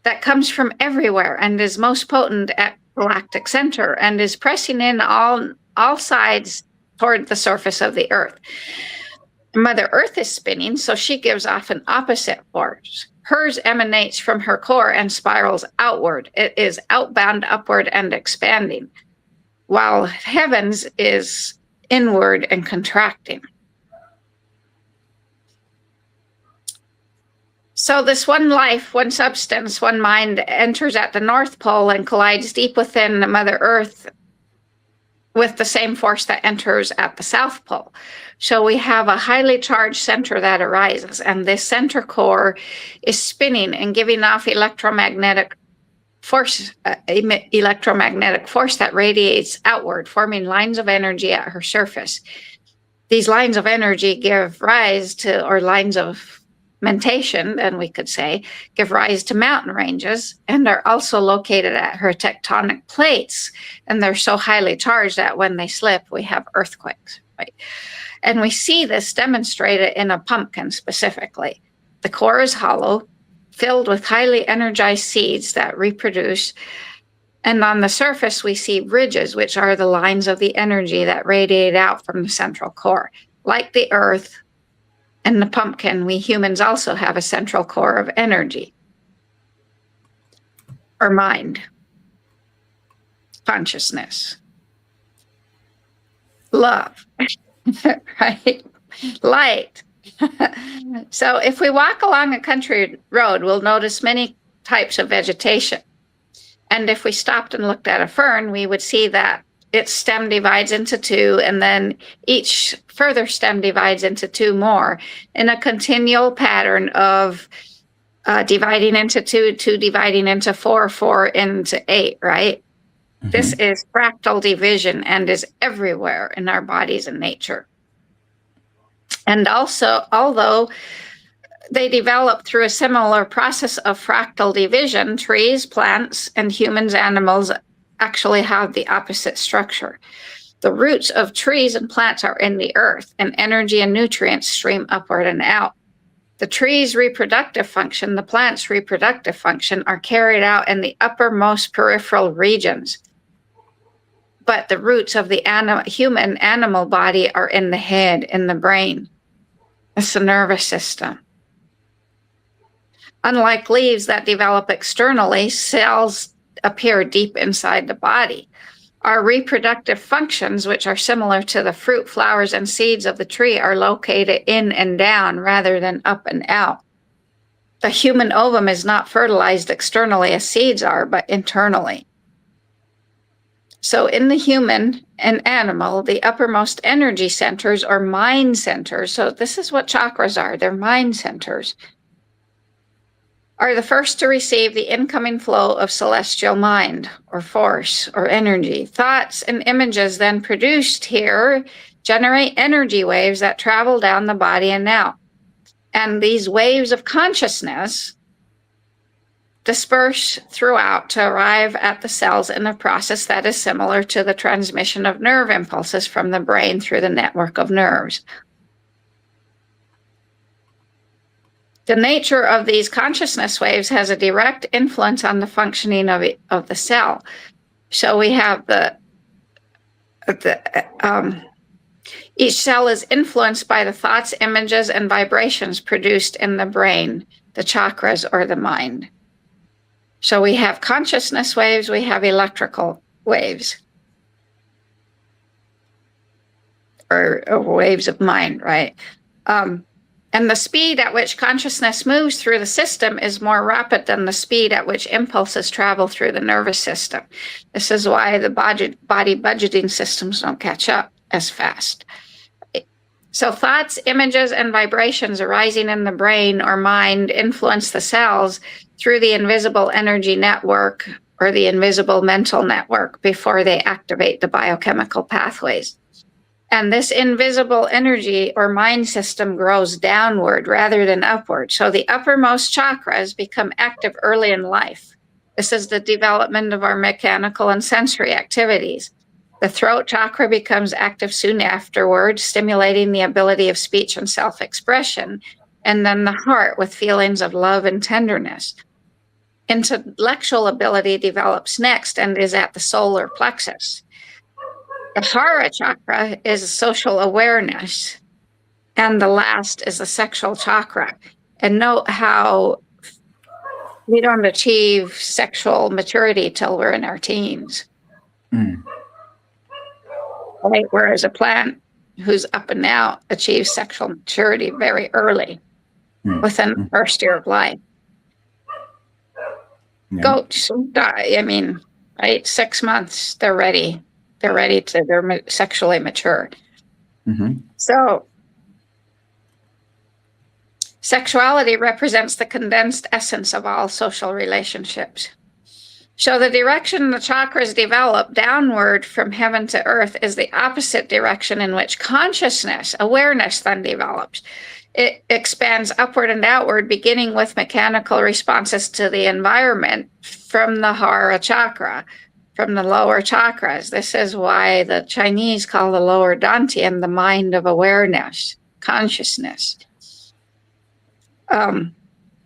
that comes from everywhere and is most potent at galactic center and is pressing in all sides toward the surface of the earth. Mother Earth is spinning, so she gives off an opposite force. Hers emanates from her core and spirals outward. It is outbound, upward, and expanding, while heaven's is inward and contracting. So this one life, one substance, one mind enters at the North Pole and collides deep within Mother Earth with the same force that enters at the South Pole. So we have a highly charged center that arises, and this center core is spinning and giving off electromagnetic force that radiates outward, forming lines of energy at her surface. These lines of energy give rise to, or lines of mentation, and we could say, give rise to mountain ranges, and are also located at her tectonic plates. And they're so highly charged that when they slip, we have earthquakes, right? And we see this demonstrated in a pumpkin specifically. The core is hollow, filled with highly energized seeds that reproduce. And on the surface, we see ridges, which are the lines of the energy that radiate out from the central core. Like the earth and the pumpkin, we humans also have a central core of energy, or mind, consciousness, love, right? Light. So if we walk along a country road, we'll notice many types of vegetation. And if we stopped and looked at a fern, we would see that its stem divides into two, and then each further stem divides into two more in a continual pattern of dividing into two, two dividing into four, four into eight, right? Mm-hmm. This is fractal division and is everywhere in our bodies and nature. And also, although they develop through a similar process of fractal division, trees, plants, and humans, animals actually have the opposite structure. The roots of trees and plants are in the earth, and energy and nutrients stream upward and out. The tree's reproductive function, the plant's reproductive function, are carried out in the uppermost peripheral regions. But the roots of the human animal body are in the head, in the brain. It's the nervous system. Unlike leaves that develop externally, cells appear deep inside the body. Our reproductive functions, which are similar to the fruit, flowers, and seeds of the tree, are located in and down rather than up and out. The human ovum is not fertilized externally as seeds are, but internally. So in the human and animal, the uppermost energy centers or mind centers, so this is what chakras are, they're mind centers, are the first to receive the incoming flow of celestial mind or force or energy. Thoughts and images then produced here generate energy waves that travel down the body and out. And these waves of consciousness disperse throughout to arrive at the cells in a process that is similar to the transmission of nerve impulses from the brain through the network of nerves. The nature of these consciousness waves has a direct influence on the functioning of the cell. So we have each cell is influenced by the thoughts, images, and vibrations produced in the brain, the chakras, or the mind. So we have consciousness waves, we have electrical waves, or waves of mind, right? And the speed at which consciousness moves through the system is more rapid than the speed at which impulses travel through the nervous system. This is why the body budgeting systems don't catch up as fast. So thoughts, images, and vibrations arising in the brain or mind influence the cells through the invisible energy network or the invisible mental network before they activate the biochemical pathways. And this invisible energy or mind system grows downward rather than upward. So the uppermost chakras become active early in life. This is the development of our mechanical and sensory activities. The throat chakra becomes active soon afterward, stimulating the ability of speech and self-expression. And then the heart with feelings of love and tenderness. Intellectual ability develops next and is at the solar plexus. The Hara chakra is social awareness. And the last is the sexual chakra. And note how we don't achieve sexual maturity till we're in our teens. Right? Whereas a plant who's up and out achieves sexual maturity very early, within the first year of life. Goats die, right? 6 months, they're ready. They're sexually mature. So sexuality represents the condensed essence of all social relationships. So the direction the chakras develop downward from heaven to earth is the opposite direction in which consciousness, awareness, then develops. It expands upward and outward, beginning with mechanical responses to the environment from the Hara chakra, from the lower chakras. This is why the Chinese call the lower dantian the mind of awareness, consciousness.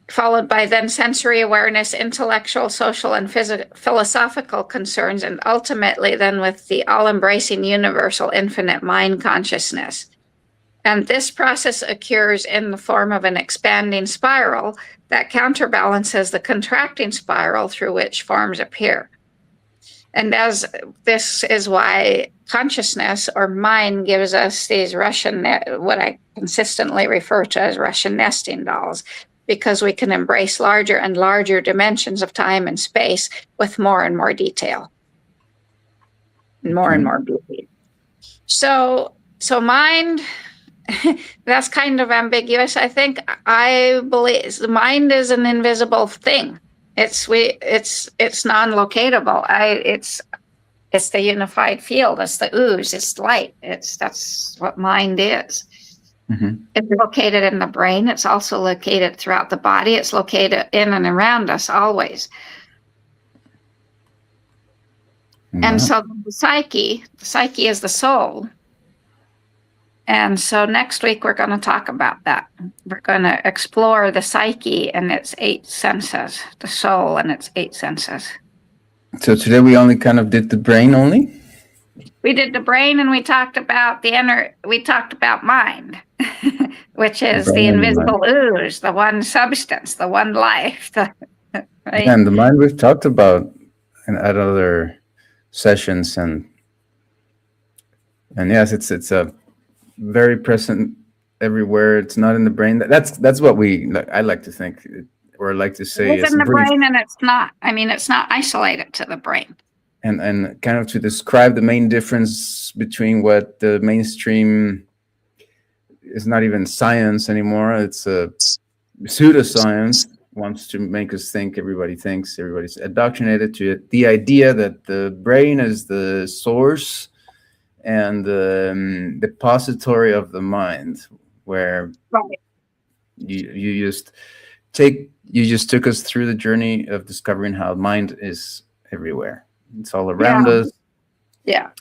Followed by then sensory awareness, intellectual, social, and philosophical concerns, and ultimately then with the all-embracing universal infinite mind consciousness. And this process occurs in the form of an expanding spiral that counterbalances the contracting spiral through which forms appear. And as this is why consciousness or mind gives us these what I consistently refer to as Russian nesting dolls, because we can embrace larger and larger dimensions of time and space with more and more detail and more beauty. So mind, that's kind of ambiguous. I believe the mind is an invisible thing. It's non-locatable. It's the unified field. It's the ooze. It's light. That's what mind is. It's located in the brain. It's also located throughout the body. It's located in and around us always. And so the psyche is the soul. And so next week we're going to talk about that. We're going to explore the psyche and its 8 senses, the soul and its 8 senses. So today we only kind of did the brain only? We did the brain, and we talked about mind, which is the invisible ooze, the one substance, the one life. Right? Yeah, and the mind we've talked about at other sessions, and yes, it's a very present everywhere. It's not in the brain. That's what I like to think, or I like to say. It's in the brain, and it's not. It's not isolated to the brain. And kind of to describe the main difference between what the mainstream is not even science anymore. It's a pseudoscience, wants to make us think everybody's indoctrinated to it. The idea that the brain is the source and the depository of the mind, where you just took us through the journey of discovering how mind is everywhere. It's all around us. Yeah.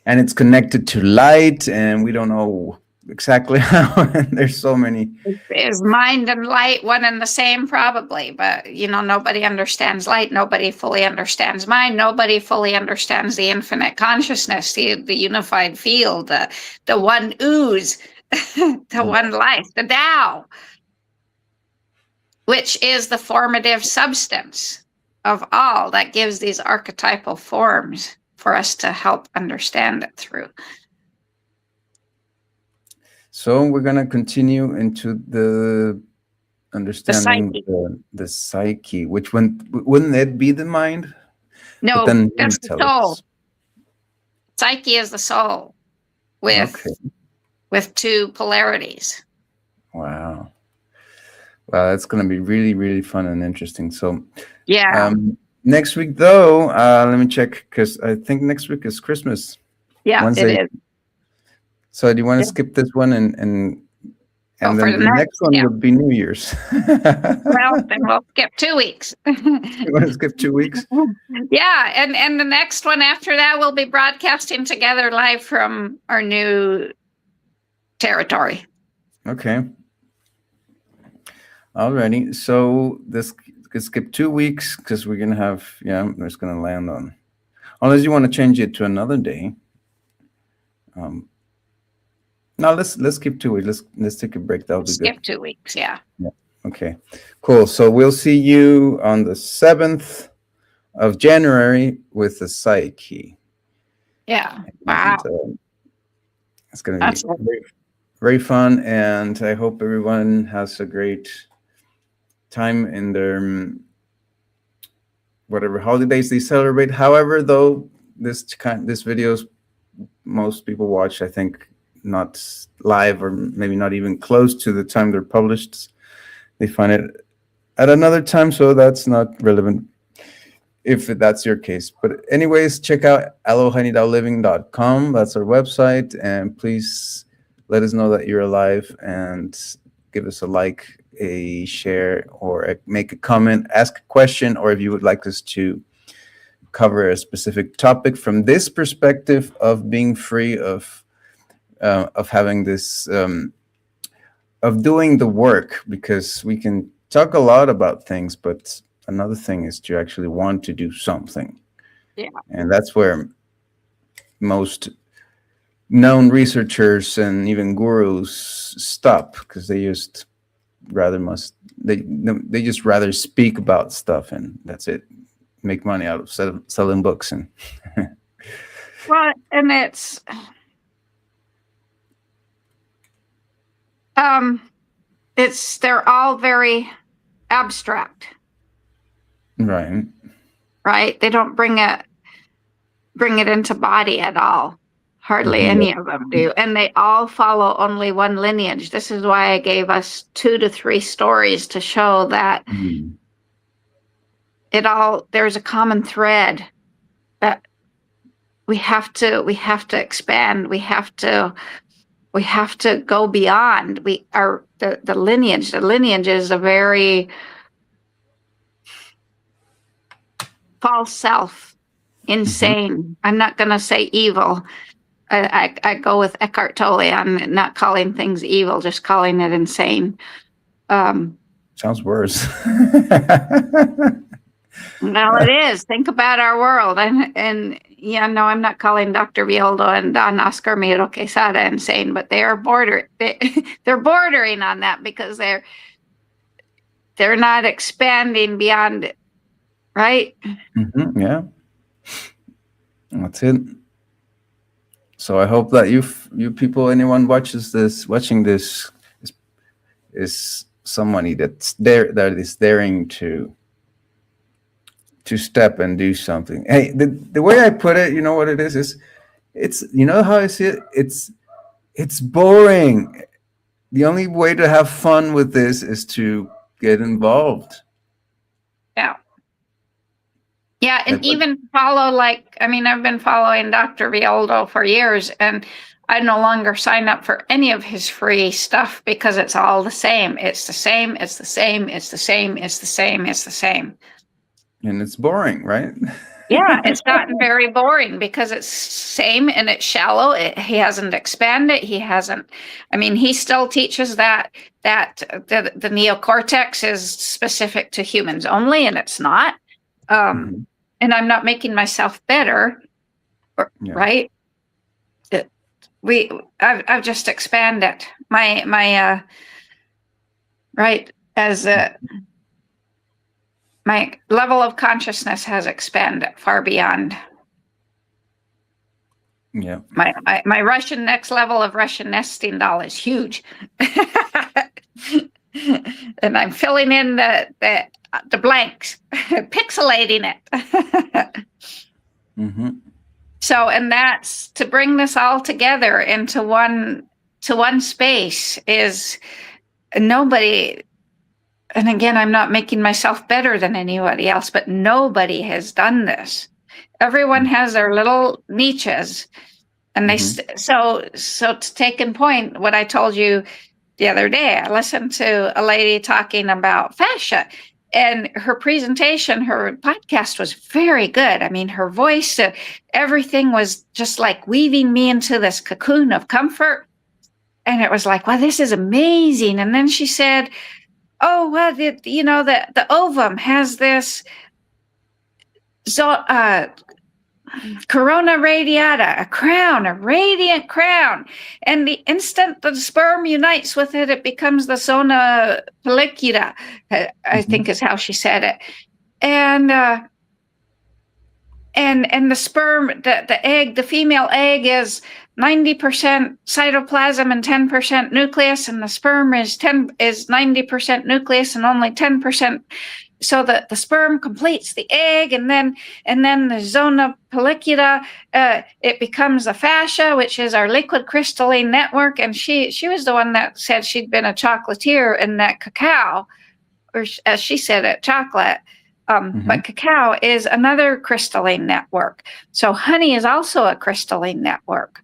And it's connected to light, and we don't know exactly how. And there's so many. Is mind and light one and the same? Probably. But, nobody understands light. Nobody fully understands mind. Nobody fully understands the infinite consciousness, the unified field, the one ooze, the one life, the Tao, which is the formative substance of all that gives these archetypal forms for us to help understand it through. So we're going to continue into the understanding the psyche, which wouldn't it be the mind? No, that's the soul. Psyche is the soul with 2 polarities. Wow. Well, it's going to be really, really fun and interesting. So, yeah. Next week, though, let me check, because I think next week is Christmas. Yeah, Wednesday. It is. So, do you want to skip this one and And for then the next one yeah. would be New Year's. Well, then we'll skip 2 weeks. You want to skip 2 weeks? Yeah, and the next one after that we'll be broadcasting together live from our new territory. Okay. Alrighty. So this could skip 2 weeks because we're gonna have it's gonna land on, unless you want to change it to another day. No, let's skip 2 weeks. Let's take a break. That'll be good. Skip 2 weeks, yeah. Okay, cool. So we'll see you on the 7th of January with the Psyche. Yeah. Wow. And, it's going to be very, very fun, and I hope everyone has a great time in their whatever holidays they celebrate. However, though, this videos most people watch, I think, not live or maybe not even close to the time they're published. They find it at another time, so that's not relevant if that's your case. But anyways, check out alohanidaliving.com. That's our website, and please let us know that you're alive and give us a like, a share, or make a comment, ask a question, or if you would like us to cover a specific topic from this perspective of being free of having this of doing the work, because we can talk a lot about things, but another thing is to actually want to do something. Yeah. And that's where most known researchers and even gurus stop, because they just rather speak about stuff, and that's it. Make money out of selling books. And well, and they're all very abstract. Right. They don't bring it into body at all. Hardly any of them do. And they all follow only one lineage. This is why I gave us 2 to 3 stories to show that there's a common thread that we have to expand. We have to go beyond. The lineage. The lineage is a very false self, insane. I'm not going to say evil. I go with Eckhart Tolle on not calling things evil, just calling it insane. Sounds worse. Well, it is. Think about our world. And no, I'm not calling Dr. Violdo and Don Oscar Miro Quesada insane, but they're bordering on that, because they're not expanding beyond it, right? Yeah. That's it. So I hope that you people, anyone watching this is somebody that is daring to step and do something. Hey, the way I put it, you know what it is it's, you know how I see it? It's boring. The only way to have fun with this is to get involved. Yeah, and even follow, I've been following Dr. Violdo for years, and I no longer sign up for any of his free stuff, because it's all the same. It's the same, it's the same, it's the same, it's the same, it's the same. And it's boring, right? Yeah, it's gotten very boring because it's same and it's shallow. He hasn't expanded. He still teaches that the neocortex is specific to humans only, and it's not. And I'm not making myself better, right? I've just expanded my right, as my level of consciousness has expanded far beyond. Yeah. My Russian next level of Russian nesting doll is huge. And I'm filling in the blanks, pixelating it. So, and that's to bring this all together into one space is nobody. And again, I'm not making myself better than anybody else, but nobody has done this. Everyone has their little niches, and they so to take in point what I told you the other day. I listened to a lady talking about fascia, and her presentation, her podcast was very good. I mean, her voice, everything was just like weaving me into this cocoon of comfort. And it was like, wow, this is amazing. And then she said, oh, well, the ovum has this corona radiata, a radiant crown. And the instant the sperm unites with it, it becomes the zona pellicula, I think is how she said it. And the sperm, the egg, the female egg is 90% cytoplasm and 10% nucleus, and the sperm is 90% nucleus and only 10%. So the sperm completes the egg, and then the zona pellicula, it becomes a fascia, which is our liquid crystalline network. And she was the one that said she'd been a chocolatier in that cacao, or as she said it, chocolate. But cacao is another crystalline network. So honey is also a crystalline network.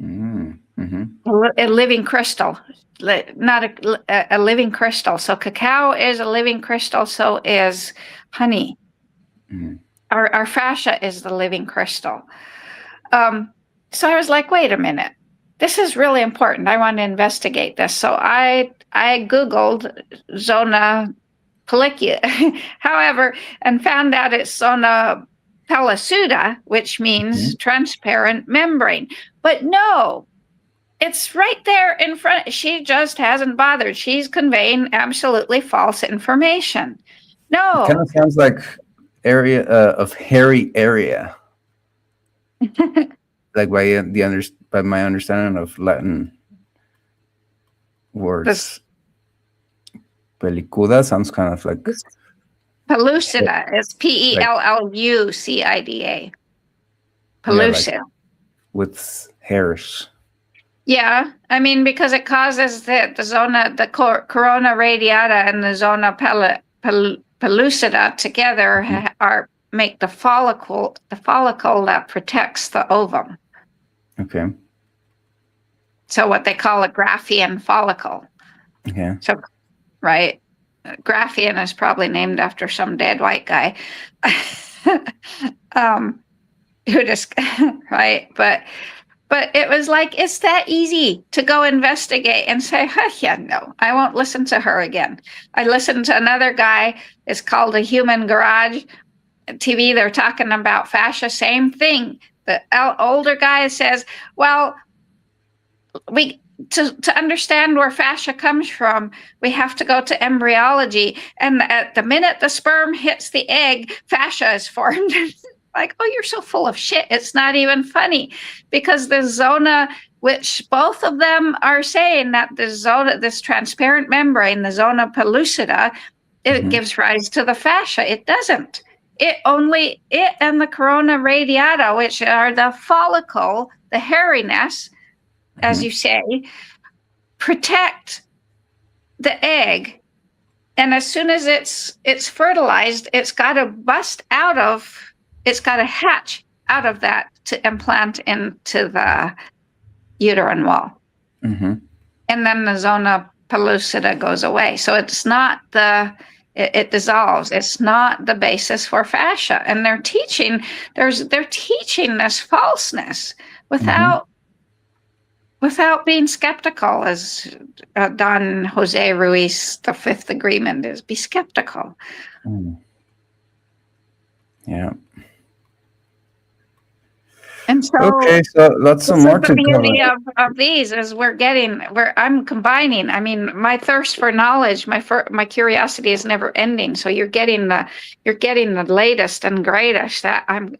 A living crystal, not a living crystal. So cacao is a living crystal, so is honey. Our fascia is the living crystal. So I was like, wait a minute, this is really important. I want to investigate this. So I Googled zona pellicula, however, and found out it's zona pellucida, which means transparent membrane. But no, it's right there in front. She just hasn't bothered. She's conveying absolutely false information. No. It kind of sounds like area of hairy area. Like by my understanding of Latin words. Pellicuda sounds kind of like pellucida. It's Pellucida. Pellucida. Yeah, like with hairs. Yeah, I mean, because it causes the zona, the corona radiata and the zona pellucida together make the follicle that protects the ovum. Okay. So what they call a Graafian follicle. Okay. So, right, Graafian is probably named after some dead white guy, who just right, But it was like, it's that easy to go investigate and say, yeah, no, I won't listen to her again. I listened to another guy. It's called A Human Garage TV. They're talking about fascia, same thing. The older guy says, well, to understand where fascia comes from, we have to go to embryology. And at the minute the sperm hits the egg, fascia is formed. Like, oh, you're so full of shit. It's not even funny, because the zona, which both of them are saying that the zona, this transparent membrane, the zona pellucida, it gives rise to the fascia. It doesn't. It and the corona radiata, which are the follicle, the hairiness, as you say, protect the egg. And as soon as it's fertilized, it's got to hatch out of that to implant into the uterine wall. And then the zona pellucida goes away. So it's not it dissolves. It's not the basis for fascia. And they're teaching this falseness without being skeptical, as Don Jose Ruiz, the Fifth Agreement is, be skeptical. Yeah. And so, okay, so lots of more to the cover. beauty of these is I'm combining. I mean, my thirst for knowledge, my curiosity is never ending. So you're getting the latest and greatest that I'm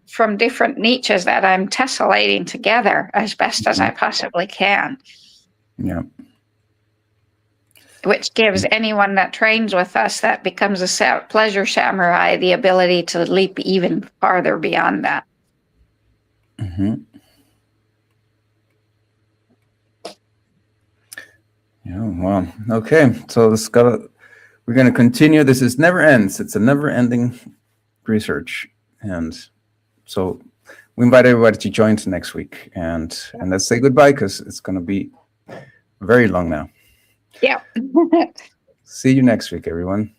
from different niches that I'm tessellating together as best as I possibly can. Yeah. Which gives anyone that trains with us, that becomes a pleasure samurai, the ability to leap even farther beyond that. Yeah, wow. Okay, so we're going to continue. This is never ends. It's a never-ending research, and so we invite everybody to join us next week, and let's say goodbye, because it's going to be very long now. Yeah. See you next week, everyone.